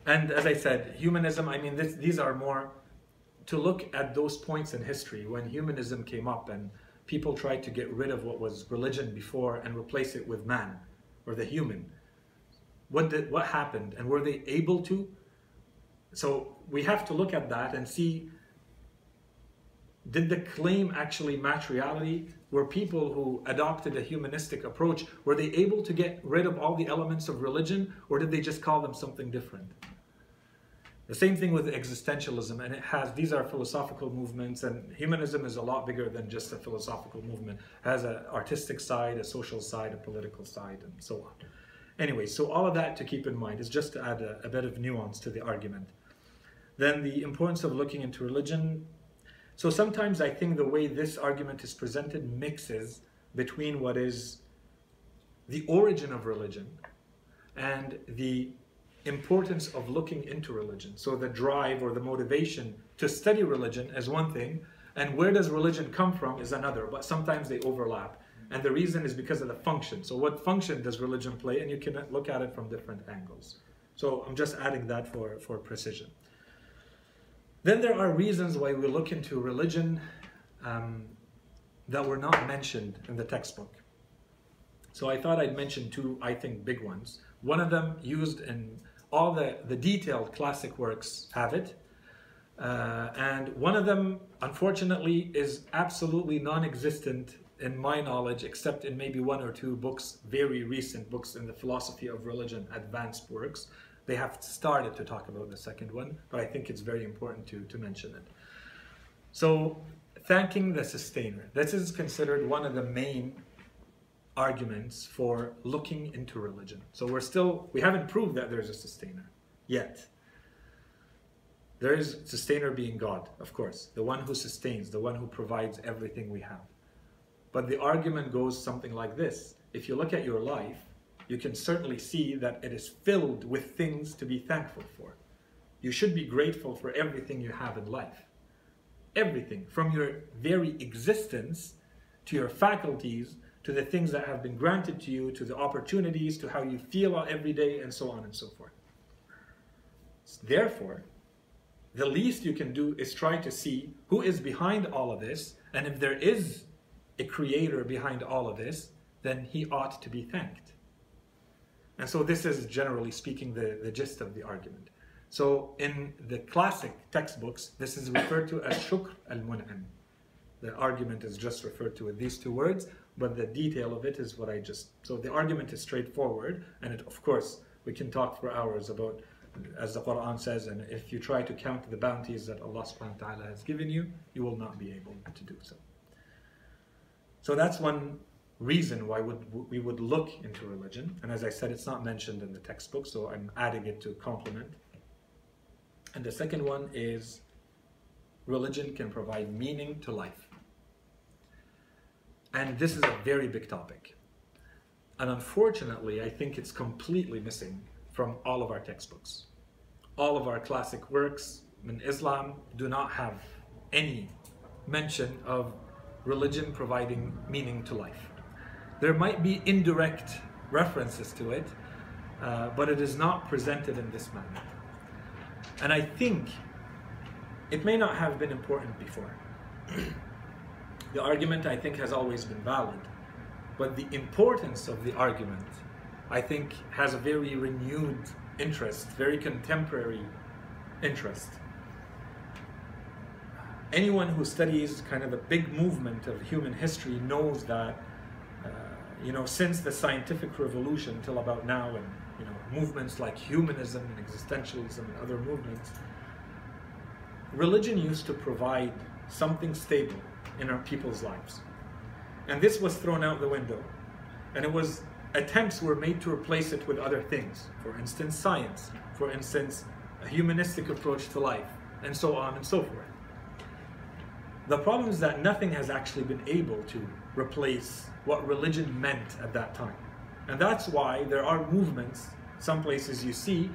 And as I said, humanism, I mean, these are more to look at those points in history when humanism came up and people tried to get rid of what was religion before and replace it with man or the human. What happened, and were they able to? So we have to look at that and see, did the claim actually match reality? Were people who adopted a humanistic approach, were they able to get rid of all the elements of religion, or did they just call them something different? The same thing with existentialism, and these are philosophical movements, and humanism is a lot bigger than just a philosophical movement. It has an artistic side, a social side, a political side, and so on. Anyway, so all of that to keep in mind is just to add a bit of nuance to the argument. Then the importance of looking into religion. So sometimes I think the way this argument is presented mixes between what is the origin of religion and the importance of looking into religion. So the drive or the motivation to study religion is one thing, and where does religion come from is another, but sometimes they overlap. And the reason is because of the function. So what function does religion play? And you can look at it from different angles. So I'm just adding that for precision. Then there are reasons why we look into religion. that were not mentioned in the textbook. So I thought I'd mention two, I think, big ones. One of them used in all the detailed classic works have it. And one of them, unfortunately, is absolutely non-existent in my knowledge, except in maybe one or two books, very recent books in the philosophy of religion, advanced works. They have started to talk about the second one, but I think it's very important to mention it. So, thanking the sustainer. This is considered one of the main arguments for looking into religion. So we haven't proved that there's a sustainer yet. There is sustainer being God, of course, the one who sustains, the one who provides everything we have. But the argument goes something like this. If you look at your life, you can certainly see that it is filled with things to be thankful for. You should be grateful for everything you have in life. Everything, from your very existence to your faculties, to the things that have been granted to you, to the opportunities, to how you feel every day, and so on and so forth. Therefore, the least you can do is try to see who is behind all of this, and if there is a creator behind all of this, then he ought to be thanked. And so this is, generally speaking, the gist of the argument. So in the classic textbooks, this is referred to as shukr al-mun'am. The argument is just referred to with these two words, but the detail of it is what I just... So the argument is straightforward, and it, of course, we can talk for hours about, as the Quran says, and if you try to count the bounties that Allah subhanahu wa ta'ala has given you, you will not be able to do so. So that's one reason why we would look into religion. And as I said, it's not mentioned in the textbook, so I'm adding it to complement. And the second one is religion can provide meaning to life. And this is a very big topic. And unfortunately, I think it's completely missing from all of our textbooks. All of our classic works in Islam do not have any mention of religion providing meaning to life. There might be indirect references to it, but it is not presented in this manner. And I think it may not have been important before. The argument, I think, has always been valid, but the importance of the argument, I think, has a very renewed interest, very contemporary interest. Anyone who studies kind of the big movement of human history knows that, since the scientific revolution till about now, and movements like humanism and existentialism and other movements, religion used to provide something stable in our people's lives. And this was thrown out the window. And attempts were made to replace it with other things. For instance, science. For instance, a humanistic approach to life. And so on and so forth. The problem is that nothing has actually been able to replace what religion meant at that time. And that's why there are movements, some places you see,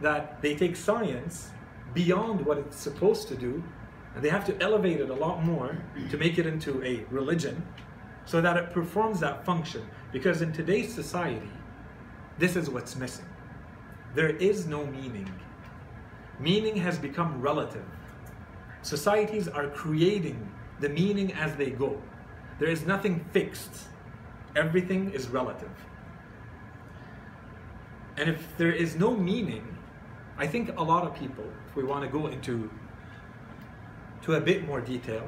that they take science beyond what it's supposed to do, and they have to elevate it a lot more to make it into a religion so that it performs that function. Because in today's society, this is what's missing. There is no meaning. Meaning has become relative. Societies are creating the meaning as they go. There is nothing fixed. Everything is relative. And if there is no meaning, I think a lot of people, if we want to go into a bit more detail,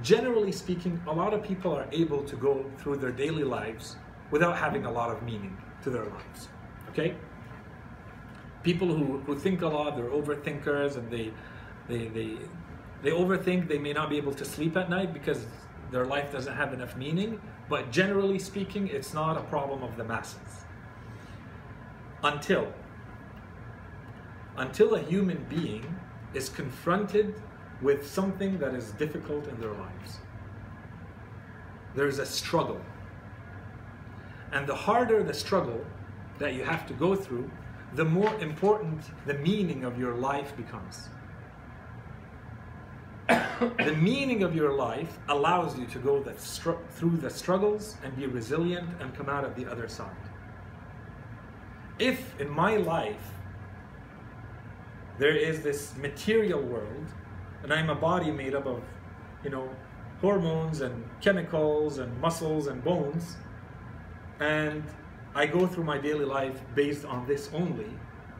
generally speaking, a lot of people are able to go through their daily lives without having a lot of meaning to their lives. Okay? People who think a lot, they're overthinkers, and they overthink. They may not be able to sleep at night because their life doesn't have enough meaning, but generally speaking, it's not a problem of the masses. Until a human being is confronted with something that is difficult in their lives. There is a struggle. And the harder the struggle that you have to go through, the more important the meaning of your life becomes. The meaning of your life allows you to go through the struggles and be resilient and come out at the other side. If in my life there is this material world, and I'm a body made up of, hormones and chemicals and muscles and bones, and I go through my daily life based on this only,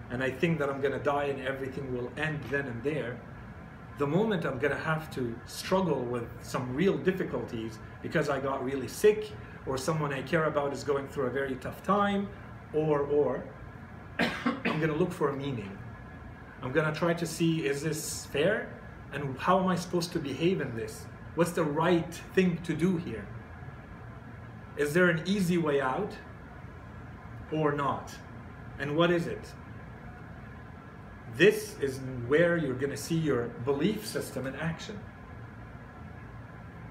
and I think that I'm going to die and everything will end then and there, the moment I'm going to have to struggle with some real difficulties because I got really sick, or someone I care about is going through a very tough time, or I'm going to look for a meaning. I'm going to try to see, is this fair? And how am I supposed to behave in this? What's the right thing to do here? Is there an easy way out or not? And what is it? This is where you're going to see your belief system in action.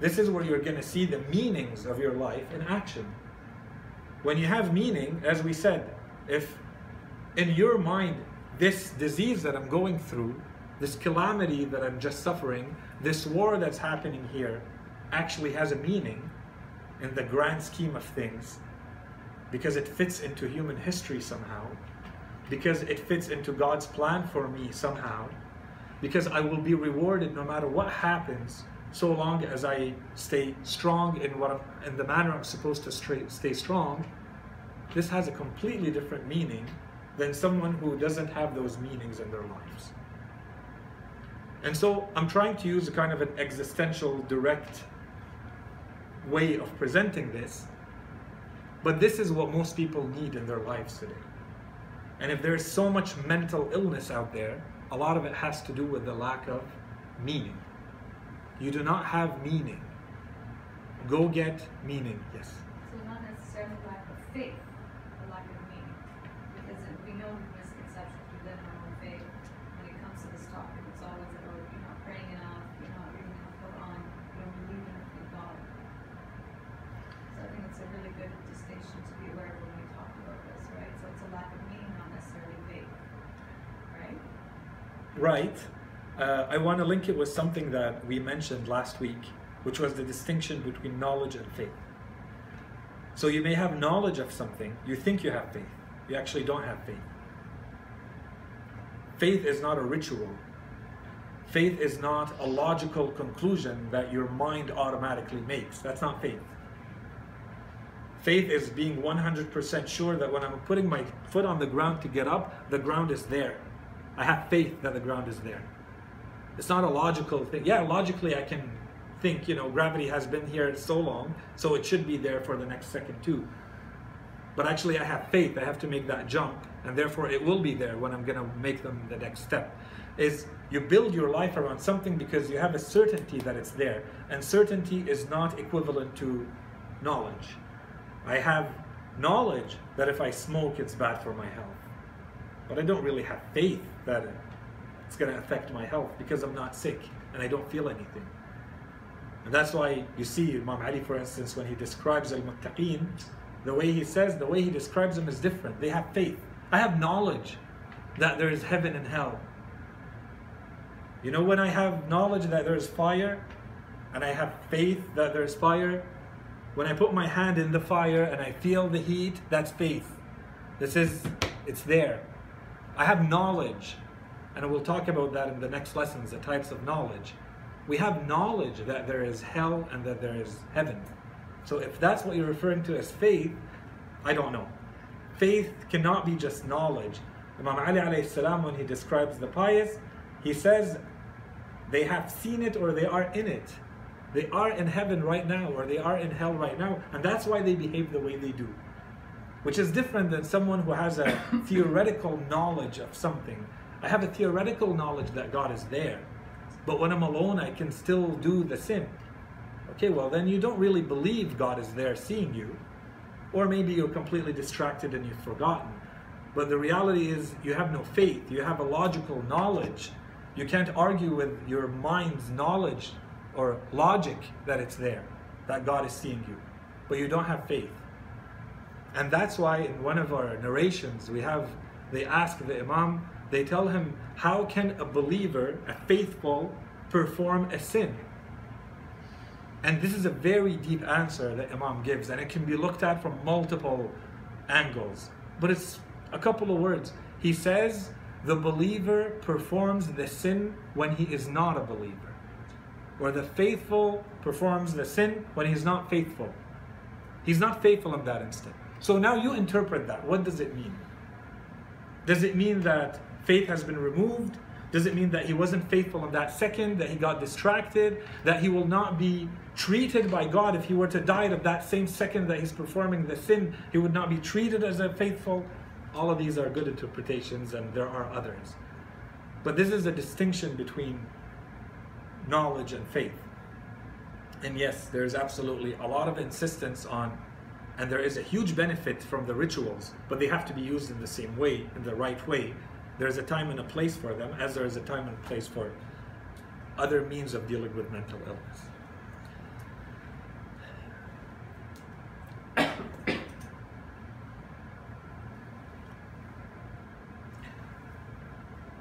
This is where you're going to see the meanings of your life in action. When you have meaning, as we said, if in your mind this disease that I'm going through, this calamity that I'm just suffering, this war that's happening here actually has a meaning in the grand scheme of things, because it fits into human history somehow, because it fits into God's plan for me somehow, because I will be rewarded no matter what happens, so long as I stay strong in the manner I'm supposed to stay strong. This has a completely different meaning than someone who doesn't have those meanings in their lives. And so I'm trying to use a kind of an existential, direct way of presenting this, but this is what most people need in their lives today. And if there's so much mental illness out there, a lot of it has to do with the lack of meaning. You do not have meaning. Go get meaning. Yes? So not necessarily lack of faith, but lack of meaning. Because we know the misconceptions we live in our own faith. When it comes to this topic, it's always that, oh, you're not praying enough, you're not reading enough Quran, you don't believe enough in God. So I think it's a really good distinction to be aware of when we talk about this, right? So it's a lack of meaning, not necessarily faith, right? Right. I want to link it with something that we mentioned last week, which was the distinction between knowledge and faith. So you may have knowledge of something, you think you have faith, you actually don't have faith. Faith is not a ritual. Faith is not a logical conclusion that your mind automatically makes. That's not faith. Faith is being 100% sure that when I'm putting my foot on the ground to get up, the ground is there. I have faith that the ground is there. It's not a logical thing. Yeah, logically I can think, gravity has been here so long, so it should be there for the next second too. But actually I have faith. I have to make that jump, and therefore it will be there when I'm going to make them the next step. Is you build your life around something because you have a certainty that it's there. And certainty is not equivalent to knowledge. I have knowledge that if I smoke it's bad for my health. But I don't really have faith that it's going to affect my health because I'm not sick and I don't feel anything. And that's why you see Imam Ali, for instance, when he describes al-muttaqeen, the way he describes them is different. They have faith. I have knowledge that there is heaven and hell. When I have knowledge that there is fire and I have faith that there is fire, when I put my hand in the fire and I feel the heat, that's faith. It's there. I have knowledge, and we'll talk about that in the next lessons, the types of knowledge. We have knowledge that there is hell and that there is heaven. So if that's what you're referring to as faith, I don't know. Faith cannot be just knowledge. Imam Ali alayhi salam, when he describes the pious, he says they have seen it or they are in it. They are in heaven right now or they are in hell right now, and that's why they behave the way they do. Which is different than someone who has a theoretical knowledge of something. I have a theoretical knowledge that God is there, but when I'm alone I can still do the sin. Okay, well then you don't really believe God is there seeing you, or maybe you're completely distracted and you've forgotten. But the reality is you have no faith. You have a logical knowledge. You can't argue with your mind's knowledge or logic that it's there, that God is seeing you, but you don't have faith. And that's why in one of our narrations they ask the Imam, they tell him, how can a believer, a faithful, perform a sin? And this is a very deep answer that Imam gives, and it can be looked at from multiple angles. But it's a couple of words. He says, the believer performs the sin when he is not a believer. or the faithful performs the sin when he's not faithful. He's not faithful in that instant. So now you interpret that. What does it mean? Does it mean that faith has been removed? Does it mean that he wasn't faithful in that second, that he got distracted, that he will not be treated by God if he were to die at that same second that he's performing the sin? He would not be treated as a faithful? All of these are good interpretations, and there are others. But this is a distinction between knowledge and faith. And yes, there's absolutely a lot of insistence on, and there is a huge benefit from the rituals, but they have to be used in the same way, in the right way. There's a time and a place for them, as there is a time and a place for other means of dealing with mental illness.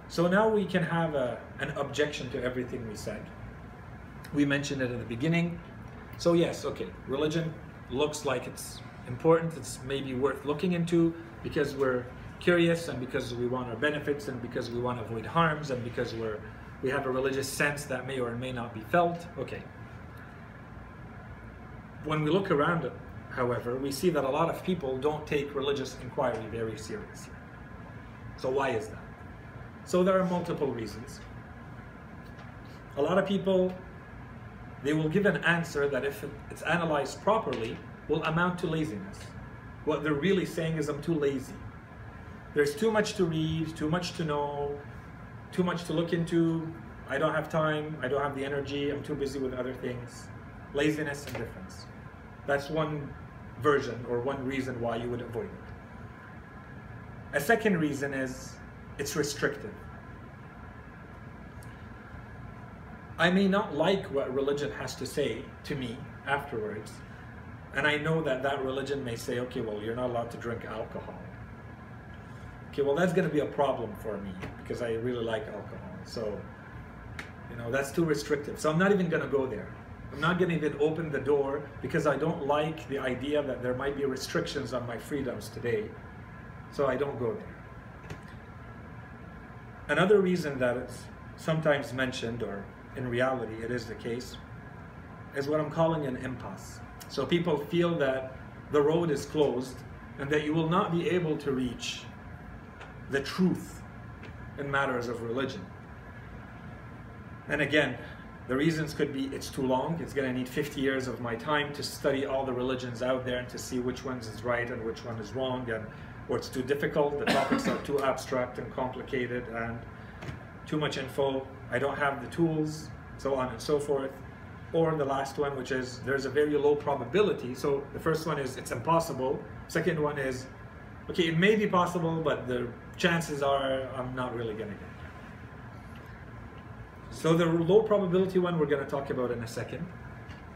So now we can have an objection to everything we said. We mentioned it at the beginning. So yes, okay, religion looks like it's important, it's maybe worth looking into because we're curious and because we want our benefits and because we want to avoid harms and because we have a religious sense that may or may not be felt. Okay. When we look around it, however, we see that a lot of people don't take religious inquiry very seriously. So why is that? So there are multiple reasons. A lot of people, they will give an answer that if it's analyzed properly, will amount to laziness. What they're really saying is, I'm too lazy. There's too much to read, too much to know, too much to look into. I don't have time, I don't have the energy, I'm too busy with other things. Laziness, indifference. That's one version or one reason why you would avoid it. A second reason is it's restrictive. I may not like what religion has to say to me afterwards, and I know that that religion may say, okay, well, you're not allowed to drink alcohol. Okay, well, that's going to be a problem for me because I really like alcohol. So, you know, that's too restrictive. So I'm not even going to go there. I'm not going to even open the door because I don't like the idea that there might be restrictions on my freedoms today. So I don't go there. Another reason that it's sometimes mentioned, or in reality it is the case, is what I'm calling an impasse. So people feel that the road is closed and that you will not be able to reach the truth in matters of religion. And again, the reasons could be it's too long, it's going to need 50 years of my time to study all the religions out there and to see which ones is right and which one is wrong, and or it's too difficult, the topics are too abstract and complicated and too much info, I don't have the tools, so on and so forth. Or the last one, which is there's a very low probability. So the first one is it's impossible. Second one is, okay, it may be possible, but the chances are I'm not really going to get it. So the low probability one we're going to talk about in a second.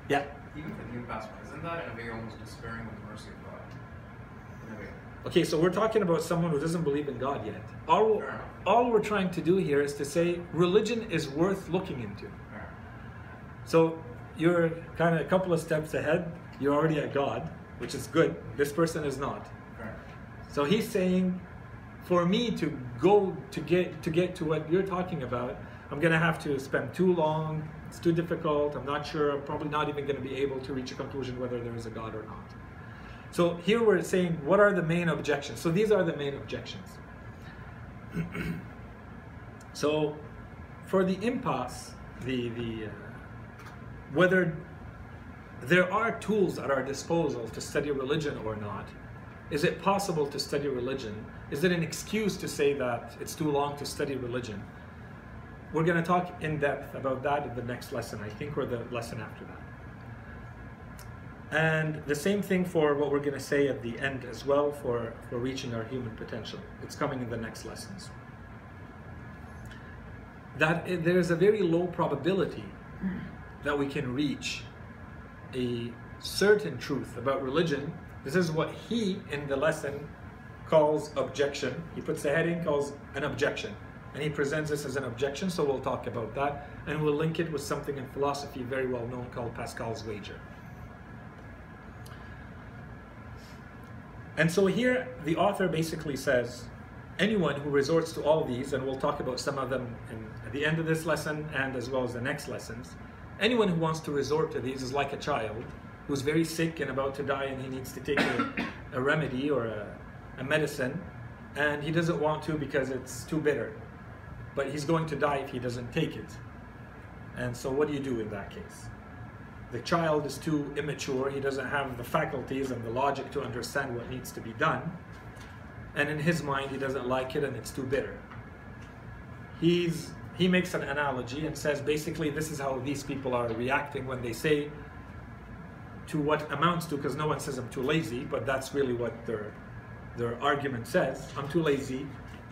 Yeah? Even for the impasse one, isn't that in a way almost despairing with the mercy of God? In a way. Okay, so we're talking about someone who doesn't believe in God yet. All we're trying to do here is to say religion is worth looking into. So you're kind of a couple of steps ahead. You're already at God, which is good. This person is not. So he's saying, for me to go to get to what you're talking about, I'm going to have to spend too long. It's too difficult. I'm not sure. I'm probably not even going to be able to reach a conclusion whether there is a God or not. So here we're saying, what are the main objections? So these are the main objections. So for the impasse, whether there are tools at our disposal to study religion or not, is it possible to study religion? Is it an excuse to say that it's too long to study religion? We're going to talk in depth about that in the next lesson, I think, or the lesson after that. And the same thing for what we're going to say at the end as well for reaching our human potential. It's coming in the next lessons. That there's a very low probability that we can reach a certain truth about religion. This is what he, in the lesson, calls objection. He puts the heading, calls an objection. And he presents this as an objection, so we'll talk about that. And we'll link it with something in philosophy very well known called Pascal's wager. And so here, the author basically says, anyone who resorts to all these, and we'll talk about some of them at the end of this lesson and as well as the next lessons, anyone who wants to resort to these is like a child who's very sick and about to die, and he needs to take a remedy or a medicine, and he doesn't want to because it's too bitter. But he's going to die if he doesn't take it. And so what do you do in that case? The child is too immature, he doesn't have the faculties and the logic to understand what needs to be done. And in his mind, he doesn't like it and it's too bitter. He makes an analogy and says, basically, this is how these people are reacting when they say to what amounts to, because no one says I'm too lazy, but that's really what their argument says. I'm too lazy,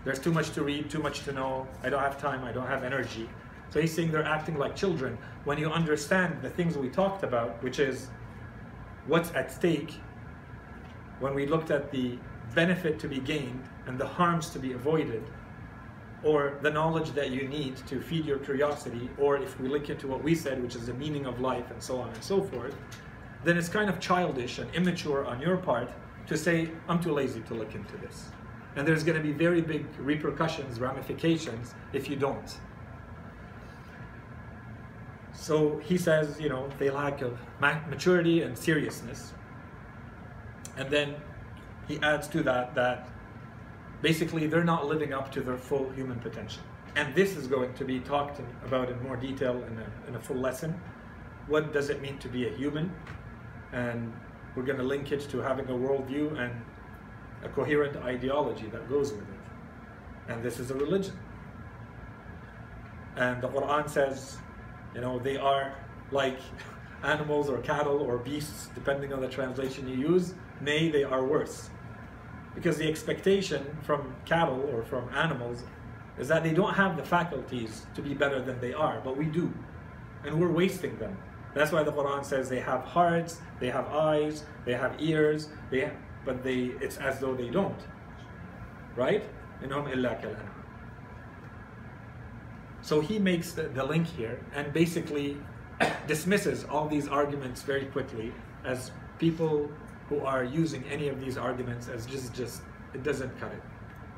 there's too much to read, too much to know, I don't have time, I don't have energy. So he's saying they're acting like children. When you understand the things we talked about, which is what's at stake, when we looked at the benefit to be gained and the harms to be avoided, or the knowledge that you need to feed your curiosity, or if we link it to what we said, which is the meaning of life and so on and so forth, then it's kind of childish and immature on your part to say, I'm too lazy to look into this. And there's going to be very big repercussions, ramifications, if you don't. So he says, you know, they lack of maturity and seriousness. And then he adds to that basically they're not living up to their full human potential. And this is going to be talked about in more detail in a full lesson. What does it mean to be a human? And we're going to link it to having a worldview and a coherent ideology that goes with it. And this is a religion. And the Quran says, you know, they are like animals or cattle or beasts, depending on the translation you use. Nay, they are worse. Because the expectation from cattle or from animals is that they don't have the faculties to be better than they are, but we do. And we're wasting them. That's why the Quran says they have hearts, they have eyes, they have ears, but it's as though they don't. Right? إِنْهُمْ إِلَّا كَالْأَنْعَامِ. So he makes the link here and basically dismisses all these arguments very quickly as people who are using any of these arguments as just it doesn't cut it.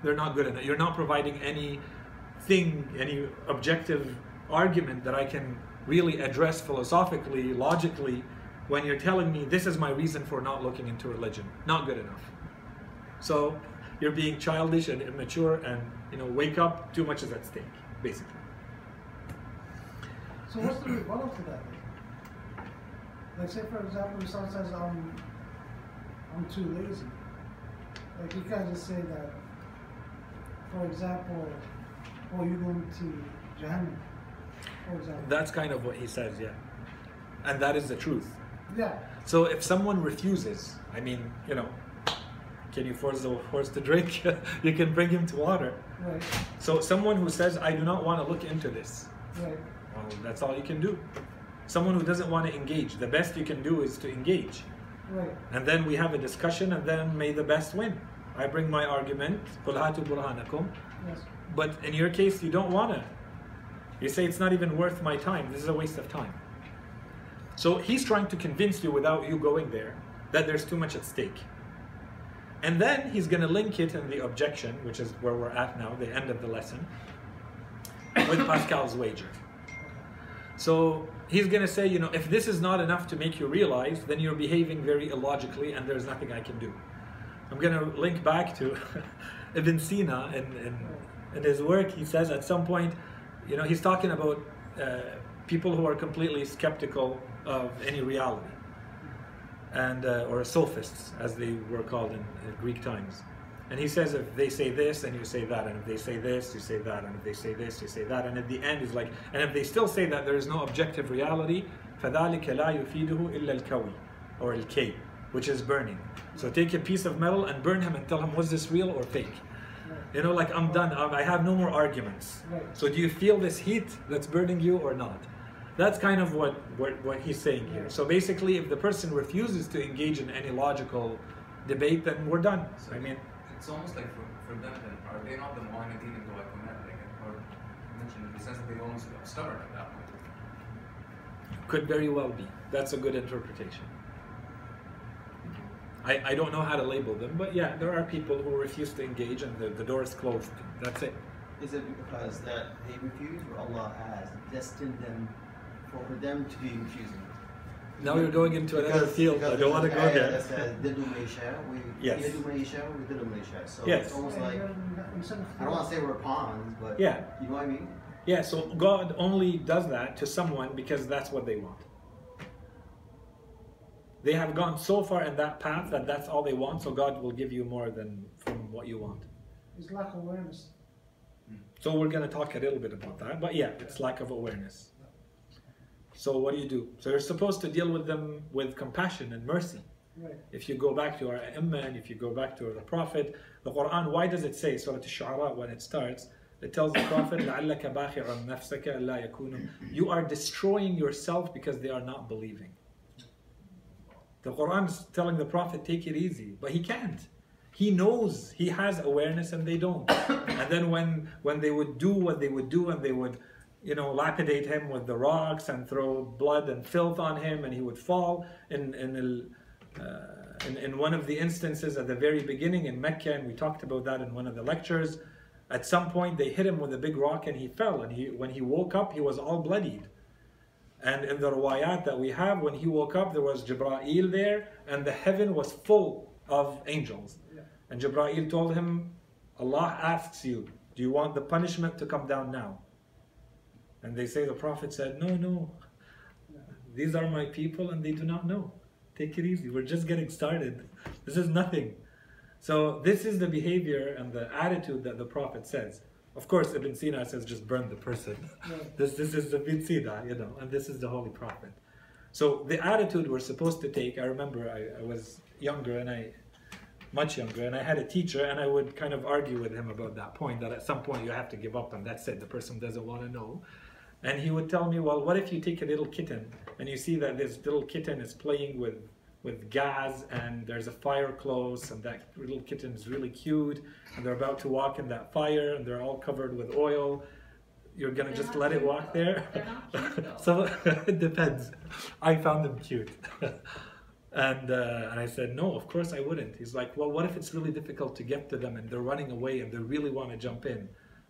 They're not good enough. You're not providing any objective argument that I can really address philosophically, logically, when you're telling me this is my reason for not looking into religion. Not good enough. So you're being childish and immature, and you know, wake up, too much is at stake, basically. So what's the rebuttal to that? Like, say for example, if someone says I'm too lazy. Like, you can't just say that, for example, oh, you're going to Jahannam, for example. That's kind of what he says, yeah. And that is the truth. Yeah. So if someone refuses, I mean, you know, can you force the horse to drink? You can bring him to water. Right. So someone who says, I do not want to look into this. Right. Well, that's all you can do. Someone who doesn't want to engage, the best you can do is to engage. Right. And then we have a discussion, and then may the best win. I bring my argument, قُلْ هَاتُوا بُرْهَانَكُمْ. Yes. But in your case, you don't want to. You say it's not even worth my time. This is a waste of time. So he's trying to convince you without you going there that there's too much at stake. And then he's going to link it in the objection, which is where we're at now, the end of the lesson, with Pascal's wager. So he's going to say, you know, if this is not enough to make you realize, then you're behaving very illogically and there's nothing I can do. I'm going to link back to Ibn Sina in his work. He says at some point, you know, he's talking about people who are completely skeptical of any reality, and or sophists, as they were called in Greek times. And he says, if they say this, then you say that, and if they say this, you say that, and if they say this, you say that, and at the end is like, and if they still say that there is no objective reality, فَذَلِكَ لَا يُفِيدُهُ إِلَّا الْكَوِي, or الْكَي, which is burning. So take a piece of metal and burn him and tell him, was this real or fake? You know, like, I'm done, I have no more arguments. So do you feel this heat that's burning you or not? That's kind of what he's saying here. So basically, if the person refuses to engage in any logical debate, then we're done. I mean, it's almost like for them, then, are they not the mu'anidin in dua kumat, or mentioned in the sense that they almost stubborn at that point? Could very well be. That's a good interpretation. I don't know how to label them, but yeah, there are people who refuse to engage and the door is closed. That's it. Is it because that they refuse, or Allah has destined them for them to be infusing. Now we're going into another field. I don't want to go there. That says Didu Maisha, Yes. Didu Maisha, we Didu Maisha. So Yes. it's almost like, I don't want to say we're pawns, but Yeah. you know what I mean? Yeah, so God only does that to someone because that's what they want. They have gone so far in that path that that's all they want, so God will give you more than from what you want. It's lack of awareness. So we're going to talk a little bit about that, but yeah, it's lack of awareness. So what do? So you're supposed to deal with them with compassion and mercy. Right. If you go back to our Imam and if you go back to the Prophet, the Quran, why does it say, Surah Al-Shu'ara, when it starts, it tells the Prophet, لَعَلَّكَ بَاخِعٌ نَفْسَكَ أَلَّا يَكُونُ. You are destroying yourself because they are not believing. The Quran is telling the Prophet, take it easy, but he can't. He knows, he has awareness and they don't. And then when they would do what they would do and they would, lapidate him with the rocks and throw blood and filth on him and he would fall. In one of the instances at the very beginning in Mecca, and we talked about that in one of the lectures, at some point they hit him with a big rock and he fell, and when he woke up he was all bloodied. And in the riwayat that we have, when he woke up there was Jibreel there and the heaven was full of angels. And Jibreel told him, Allah asks you, do you want the punishment to come down now? And they say, the Prophet said, no, these are my people and they do not know. Take it easy, we're just getting started. This is nothing. So this is the behavior and the attitude that the Prophet says. Of course, Ibn Sina says just burn the person. This is the Ibn Sina, and this is the Holy Prophet. So the attitude we're supposed to take, I remember I was much younger, and I had a teacher, and I would kind of argue with him about that point, that at some point you have to give up, and that's it, the person doesn't want to know. And he would tell me, well, what if you take a little kitten, and you see that this little kitten is playing with gas, and there's a fire close, and that little kitten is really cute, and they're about to walk in that fire, and they're all covered with oil. You're going to just let it walk there? They're not cute, though. So it depends. I found them cute. And I said, no, of course I wouldn't. He's like, well, what if it's really difficult to get to them and they're running away and they really want to jump in?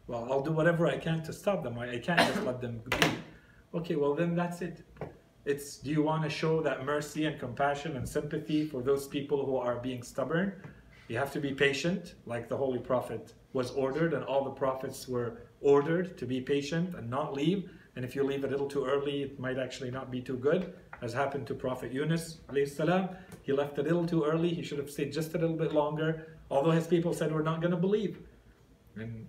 Well, I'll do whatever I can to stop them. I can't just let them be. Okay, well then that's it. Do you want to show that mercy and compassion and sympathy for those people who are being stubborn? You have to be patient, like the Holy Prophet was ordered, and all the prophets were ordered to be patient and not leave. And if you leave a little too early, it might actually not be too good, as happened to Prophet Yunus alayhi salam. He left a little too early. He should have stayed just a little bit longer, although his people said, we're not going to believe. And,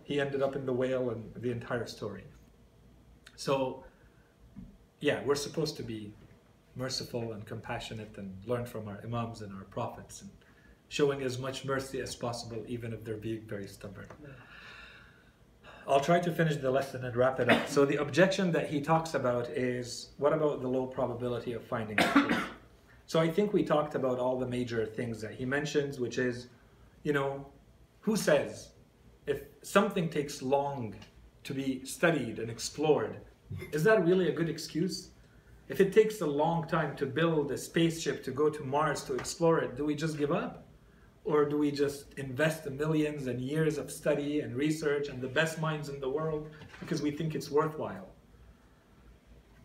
he ended up in the whale and the entire story. So, yeah, we're supposed to be merciful and compassionate and learn from our imams and our prophets and showing as much mercy as possible, even if they're being very stubborn. I'll try to finish the lesson and wrap it up. So the objection that he talks about is, what about the low probability of finding the truth? So I think we talked about all the major things that he mentions, which is, who says if something takes long to be studied and explored, is that really a good excuse? If it takes a long time to build a spaceship to go to Mars to explore it, do we just give up? Or do we just invest the millions and years of study and research and the best minds in the world because we think it's worthwhile?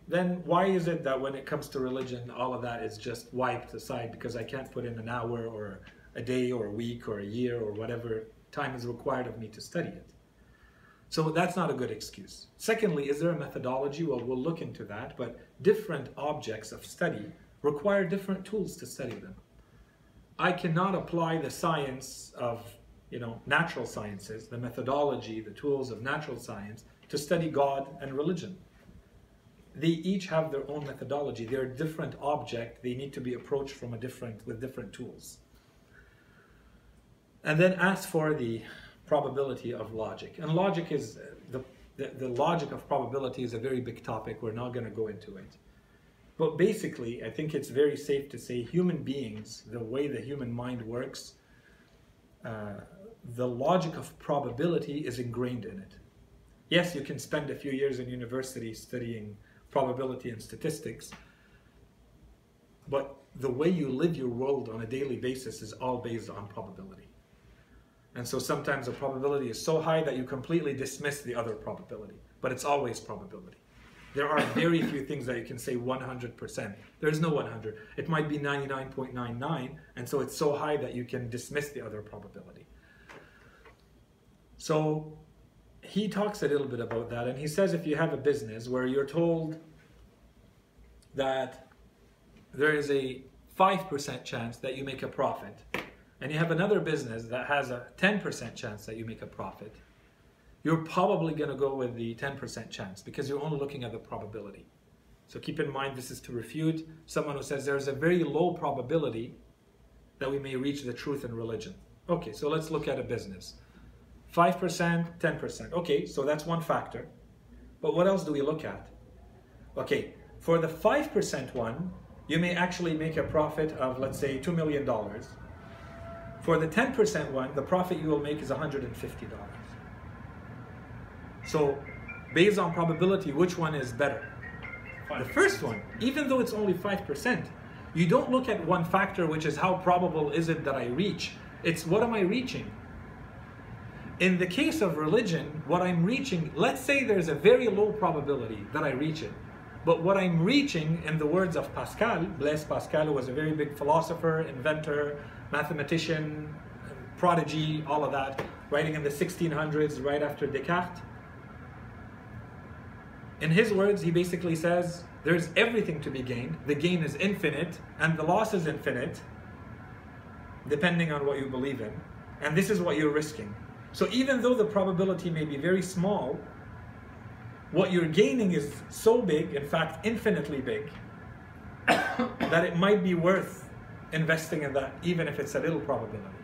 Then why is it that when it comes to religion, all of that is just wiped aside because I can't put in an hour or a day or a week or a year or whatever time is required of me to study it? So that's not a good excuse. Secondly, is there a methodology? Well, we'll look into that, but different objects of study require different tools to study them. I cannot apply the science of, natural sciences, the methodology, the tools of natural science to study God and religion. They each have their own methodology. They're a different object. They need to be approached with different tools. And then as for the probability of logic. And logic is, the logic of probability is a very big topic. We're not going to go into it. But basically, I think it's very safe to say human beings, the way the human mind works, the logic of probability is ingrained in it. Yes, you can spend a few years in university studying probability and statistics, but the way you live your world on a daily basis is all based on probability. And so sometimes the probability is so high that you completely dismiss the other probability, but it's always probability. There are very few things that you can say 100%. There's no 100. It might be 99.99, and so it's so high that you can dismiss the other probability. So he talks a little bit about that, and he says if you have a business where you're told that there is a 5% chance that you make a profit, and you have another business that has a 10% chance that you make a profit, you're probably going to go with the 10% chance because you're only looking at the probability. So keep in mind, this is to refute someone who says there's a very low probability that we may reach the truth in religion. Okay, so let's look at a business. 5%, 10%. Okay, so that's one factor. But what else do we look at? Okay, for the 5% one, you may actually make a profit of, let's say, $2 million. For the 10% one, the profit you will make is $150. So, based on probability, which one is better? 5%. The first one, even though it's only 5%, you don't look at one factor, which is how probable is it that I reach. It's what am I reaching? In the case of religion, what I'm reaching, let's say there's a very low probability that I reach it. But what I'm reaching, in the words of Pascal, Blaise Pascal, who was a very big philosopher, inventor, mathematician, prodigy, all of that, writing in the 1600s, right after Descartes. In his words, he basically says, there's everything to be gained. The gain is infinite, and the loss is infinite, depending on what you believe in. And this is what you're risking. So even though the probability may be very small, what you're gaining is so big, in fact, infinitely big, that it might be worth investing in that, even if it's a little probability.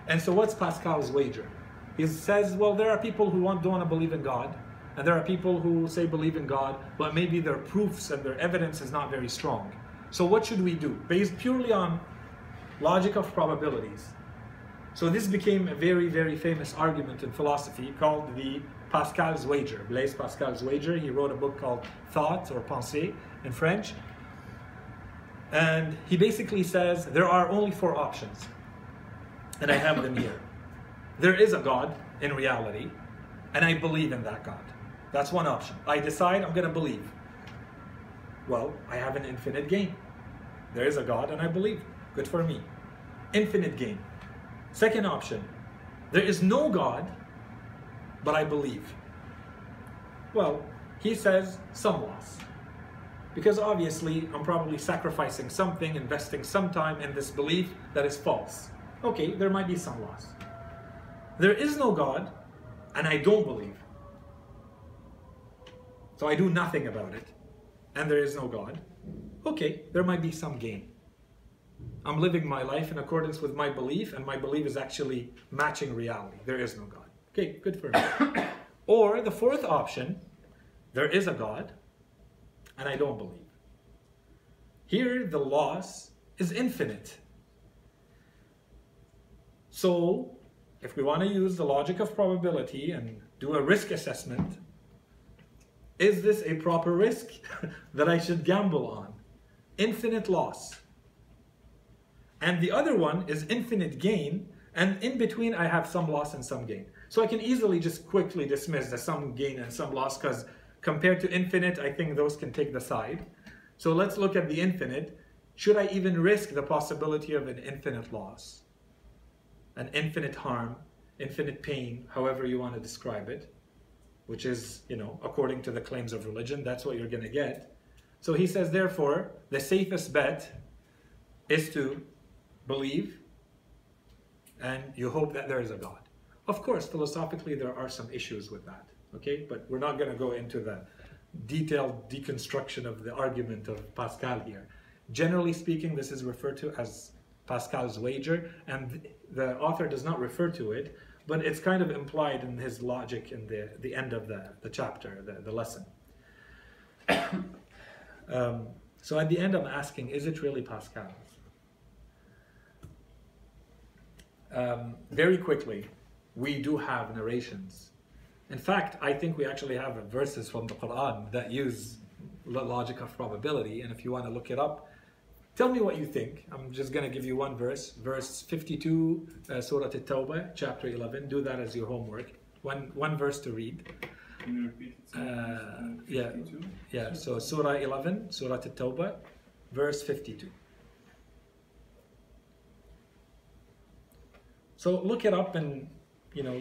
And so what's Pascal's wager? He says, well, there are people who don't want to believe in God, and there are people who say believe in God, but maybe their proofs and their evidence is not very strong. So what should we do? Based purely on logic of probabilities. So this became a very, very famous argument in philosophy called the Pascal's wager, Blaise Pascal's wager. He wrote a book called Thought or Pensée in French. And he basically says there are only 4 options. And I have them here. There is a God in reality, and I believe in that God. That's one option. I decide I'm going to believe. Well, I have an infinite gain. There is a God and I believe. Good for me. Infinite gain. Second option, there is no God, but I believe. Well, he says some loss. Because obviously I'm probably sacrificing something, investing some time in this belief that is false. Okay, there might be some loss. There is no God, and I don't believe. So I do nothing about it, and there is no God. Okay, there might be some gain. I'm living my life in accordance with my belief, and my belief is actually matching reality. There is no God. Okay, good for me. Or the fourth option, there is a God, and I don't believe. Here, the loss is infinite. So, if we want to use the logic of probability and do a risk assessment, is this a proper risk that I should gamble on? Infinite loss. And the other one is infinite gain, and in between I have some loss and some gain. So I can easily just quickly dismiss the some gain and some loss, because compared to infinite, I think those can take the side. So let's look at the infinite. Should I even risk the possibility of an infinite loss? An infinite harm, infinite pain, however you want to describe it, which is, according to the claims of religion, that's what you're going to get. So he says, therefore, the safest bet is to believe, and you hope that there is a God. Of course, philosophically, there are some issues with that, okay? But we're not going to go into the detailed deconstruction of the argument of Pascal here. Generally speaking, this is referred to as Pascal's wager, and the author does not refer to it, but it's kind of implied in his logic in the end of the chapter, the lesson. So at the end, I'm asking, is it really Pascal's? Very quickly, we do have narrations. In fact, I think we actually have verses from the Quran that use the logic of probability, and if you want to look it up, tell me what you think. I'm just going to give you one verse. Verse 52, Surah At-Tawbah, chapter 11. Do that as your homework. One verse to read. Can you repeat it? Yeah. 52? Yeah, so Surah 11, Surah At-Tawbah, verse 52. So look it up and,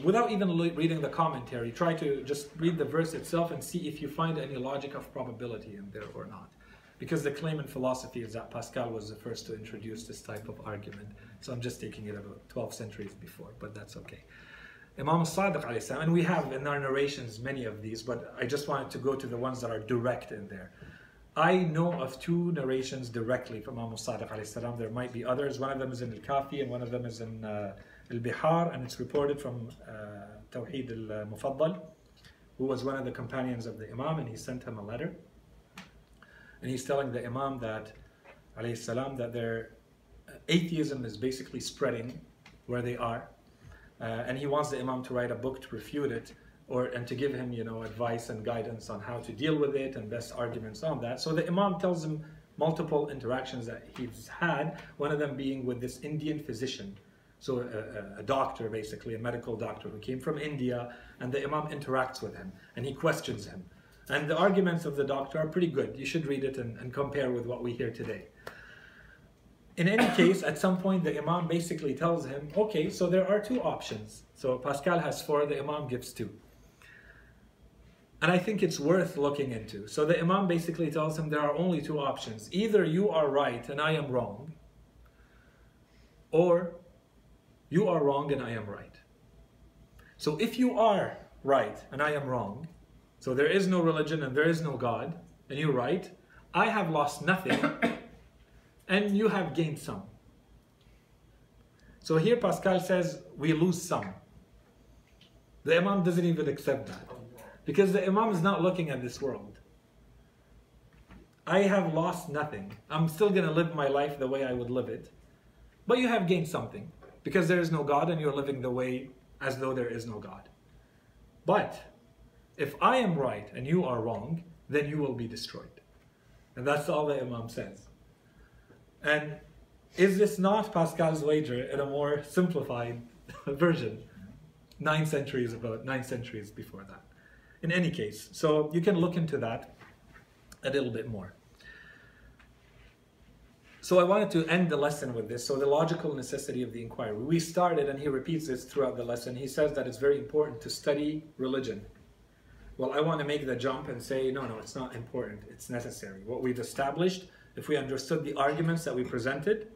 without even reading the commentary, try to just read the verse itself and see if you find any logic of probability in there or not. Because the claim in philosophy is that Pascal was the first to introduce this type of argument. So I'm just taking it about 12 centuries before, but that's okay. Imam Sadiq alayhi salam, and we have in our narrations many of these, but I just wanted to go to the ones that are direct in there. I know of 2 narrations directly from Imam Sadiq alayhi salam. There might be others. One of them is in Al-Kafi and one of them is in Al-Bihar, and it's reported from Tawheed al-Mufaddal, who was one of the companions of the Imam, and he sent him a letter. And he's telling the Imam that, alayhi salam, that their atheism is basically spreading where they are. And he wants the Imam to write a book to refute it, and to give him, advice and guidance on how to deal with it and best arguments on that. So the Imam tells him multiple interactions that he's had, one of them being with this Indian physician. So a doctor, basically, a medical doctor who came from India, and the Imam interacts with him and he questions him. And the arguments of the doctor are pretty good. You should read it and compare with what we hear today. In any case, at some point, the Imam basically tells him, okay, so there are 2 options. So Pascal has 4, the Imam gives 2. And I think it's worth looking into. So the Imam basically tells him there are only 2 options. Either you are right and I am wrong, or you are wrong and I am right. So if you are right and I am wrong, so there is no religion and there is no God, and you're right, I have lost nothing and you have gained some. So here Pascal says we lose some. The Imam doesn't even accept that, because the Imam is not looking at this world. I have lost nothing. I'm still going to live my life the way I would live it, but you have gained something, because there is no God and you're living the way as though there is no God. But if I am right and you are wrong, then you will be destroyed. And that's all the Imam says. And is this not Pascal's wager in a more simplified version? 9 centuries before that. In any case, so you can look into that a little bit more. So I wanted to end the lesson with this. So the logical necessity of the inquiry. We started, and he repeats this throughout the lesson. He says that it's very important to study religion. Well, I want to make the jump and say, no, it's not important. It's necessary. What we've established, if we understood the arguments that we presented,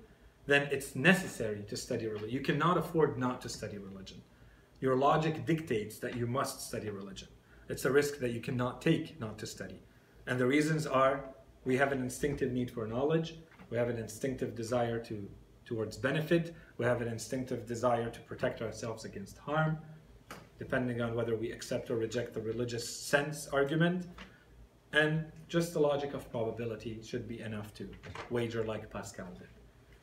then it's necessary to study religion. You cannot afford not to study religion. Your logic dictates that you must study religion. It's a risk that you cannot take not to study. And the reasons are, we have an instinctive need for knowledge. We have an instinctive desire towards benefit. We have an instinctive desire to protect ourselves against harm, depending on whether we accept or reject the religious sense argument. And just the logic of probability should be enough to wager like Pascal did.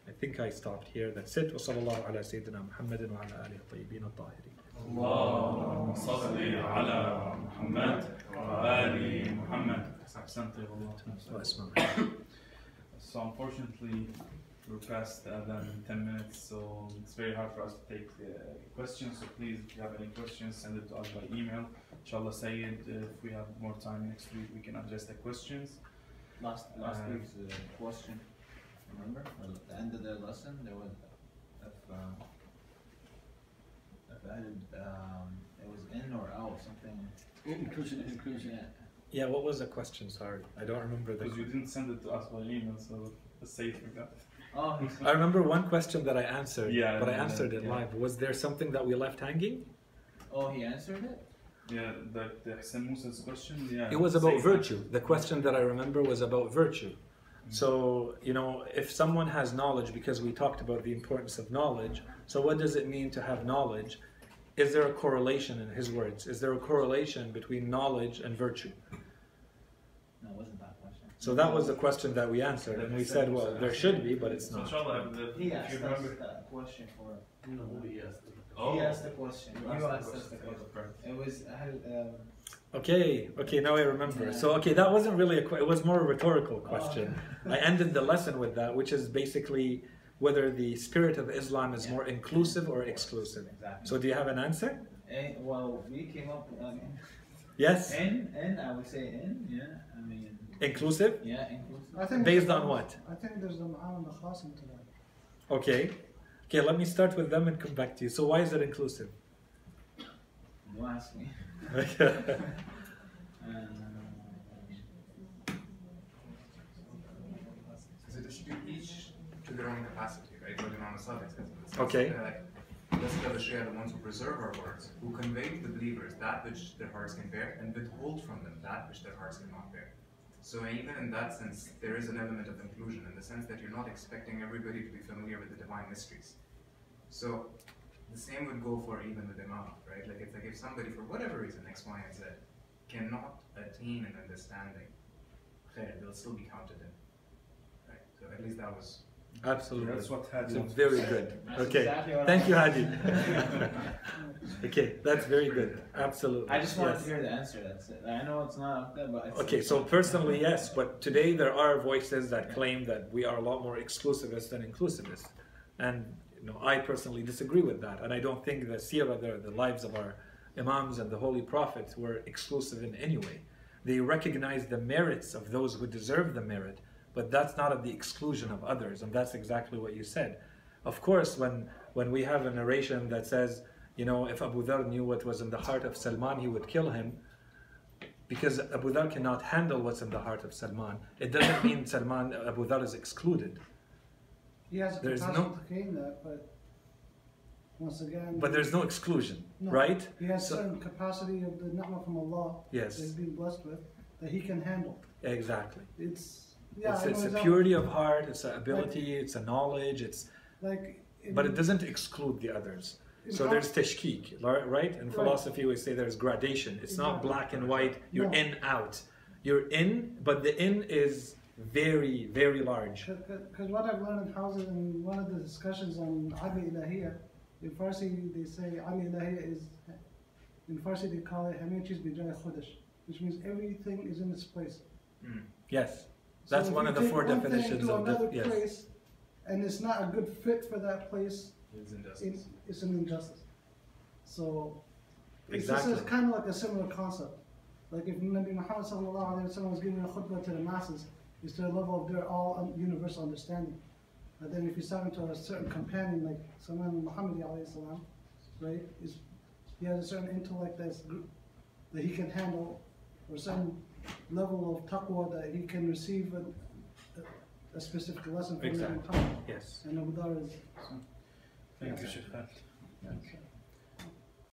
I think I stopped here. That's it. وصلى الله على سيدنا محمد وعلى آله الطيبين الطاهرين. اللهم صل على محمد وآل محمد. أحسنت والله. So unfortunately, we're past than 10 minutes, so it's very hard for us to take questions. So please, if you have any questions, send it to us by email. Inshallah, Sayid, if we have more time next week, we can address the questions. Last week's question, remember? At the end of the lesson, there was, if added, it was in or out, something. Inclusion. Yeah, what was the question? Sorry, I don't remember the. Because you didn't send it to us by email, so Sayid forgot. Oh, I remember one question that I answered, Yeah, but I answered it yeah. live. Was there something that we left hanging? oh, he answered it? Yeah, the Hassan Musa's question. Yeah, It was about Sayid. virtue. The question that I remember was about virtue. So, if someone has knowledge, because we talked about the importance of knowledge, so what does it mean to have knowledge? Is there a correlation, in his words? Is there a correlation between knowledge and virtue? No, it wasn't that question. So that was the question that we answered, and we said, well, there should be, but it's So not. inshallah, He if asked you us remember. that question for. he asked it. He asked the question. You You asked asked the us the question. question. It was, Okay, now I remember. Yeah. So, that wasn't really it was more a rhetorical question. I ended the lesson with that, which is basically whether the spirit of Islam is more inclusive or exclusive. Exactly. So do you have an answer? well, we came up, Yes? I would say yeah, I mean. Inclusive? Yeah, inclusive. I think Based there's on what? I think there's the ma'an and the khasim to that. Okay. Okay, let me start with them and come back to you. So why is it inclusive? Don't ask me. Because it distribute each to their own capacity, right? Going on the subject. Okay. Let's tell the Shia, the ones who preserve our words, who convey to the believers that which their hearts can bear, and withhold from them that which their hearts cannot bear. So even in that sense, there is an element of inclusion, in the sense that you're not expecting everybody to be familiar with the divine mysteries. So the same would go for even the Imam, right? Like it's like if somebody, for whatever reason, X, Y, and Z, cannot attain an understanding, they'll still be counted in. Right? So at least that was... Absolutely. That's what Hadi So wants very to say. good. That's Okay. exactly what Thank I you, want. Hadi. Okay, that's very good. Absolutely. I just wanted Yes. to hear the answer, that's it. I know it's not up there, but it's... Okay, so personally, yes, but today there are voices that claim that we are a lot more exclusivist than inclusivist. And I personally disagree with that. And I don't think the seerah, the lives of our imams and the holy prophets were exclusive in any way. They recognize the merits of those who deserve the merit, but that's not at the exclusion of others. And that's exactly what you said. Of course, when we have a narration that says, if Abu Dhar knew what was in the heart of Salman, he would kill him, because Abu Dhar cannot handle what's in the heart of Salman. It doesn't mean Abu Dhar is excluded. He has a There's capacity no- to gain that, but once again... But there's no exclusion, No. right? He has So- certain capacity of the ni'mah from Allah Yes. that he's being blessed with, that he can handle. Exactly. It's it's I know a exactly. purity of heart, it's an ability, it's a knowledge, Like, but it doesn't exclude the others. So there's tashkik, right? In philosophy we say there's gradation. It's not Exactly. black and white, you're No. in, out. You're in, but the in is very, very large. Because what I've learned in houses and one of the discussions on Ali Ilahiyya, in Farsi they say Ali Ilahiyya is, in Farsi they call it Hamichi's Bijay Khudash, which means everything is in its place. Yes. That's So if one you of the take four one thing definitions to of another yes. place, and it's not a good fit for that place, It's injustice. it's an injustice. So it's Exactly. just kind of like a similar concept. Like if Nabi Muhammad sallallahu alaihi wasallam was giving a khutbah to the masses, it's to the level of their all universal understanding. But then if he's talking to a certain companion like Salman Muhammad alayhi salam, right, he has a certain intellect that he can handle, or some level of taqwa that he can receive a specific lesson from Exactly. Nabi Muhammad. Yes. And Abu Dhar is... Thank you, Sheikh. Okay.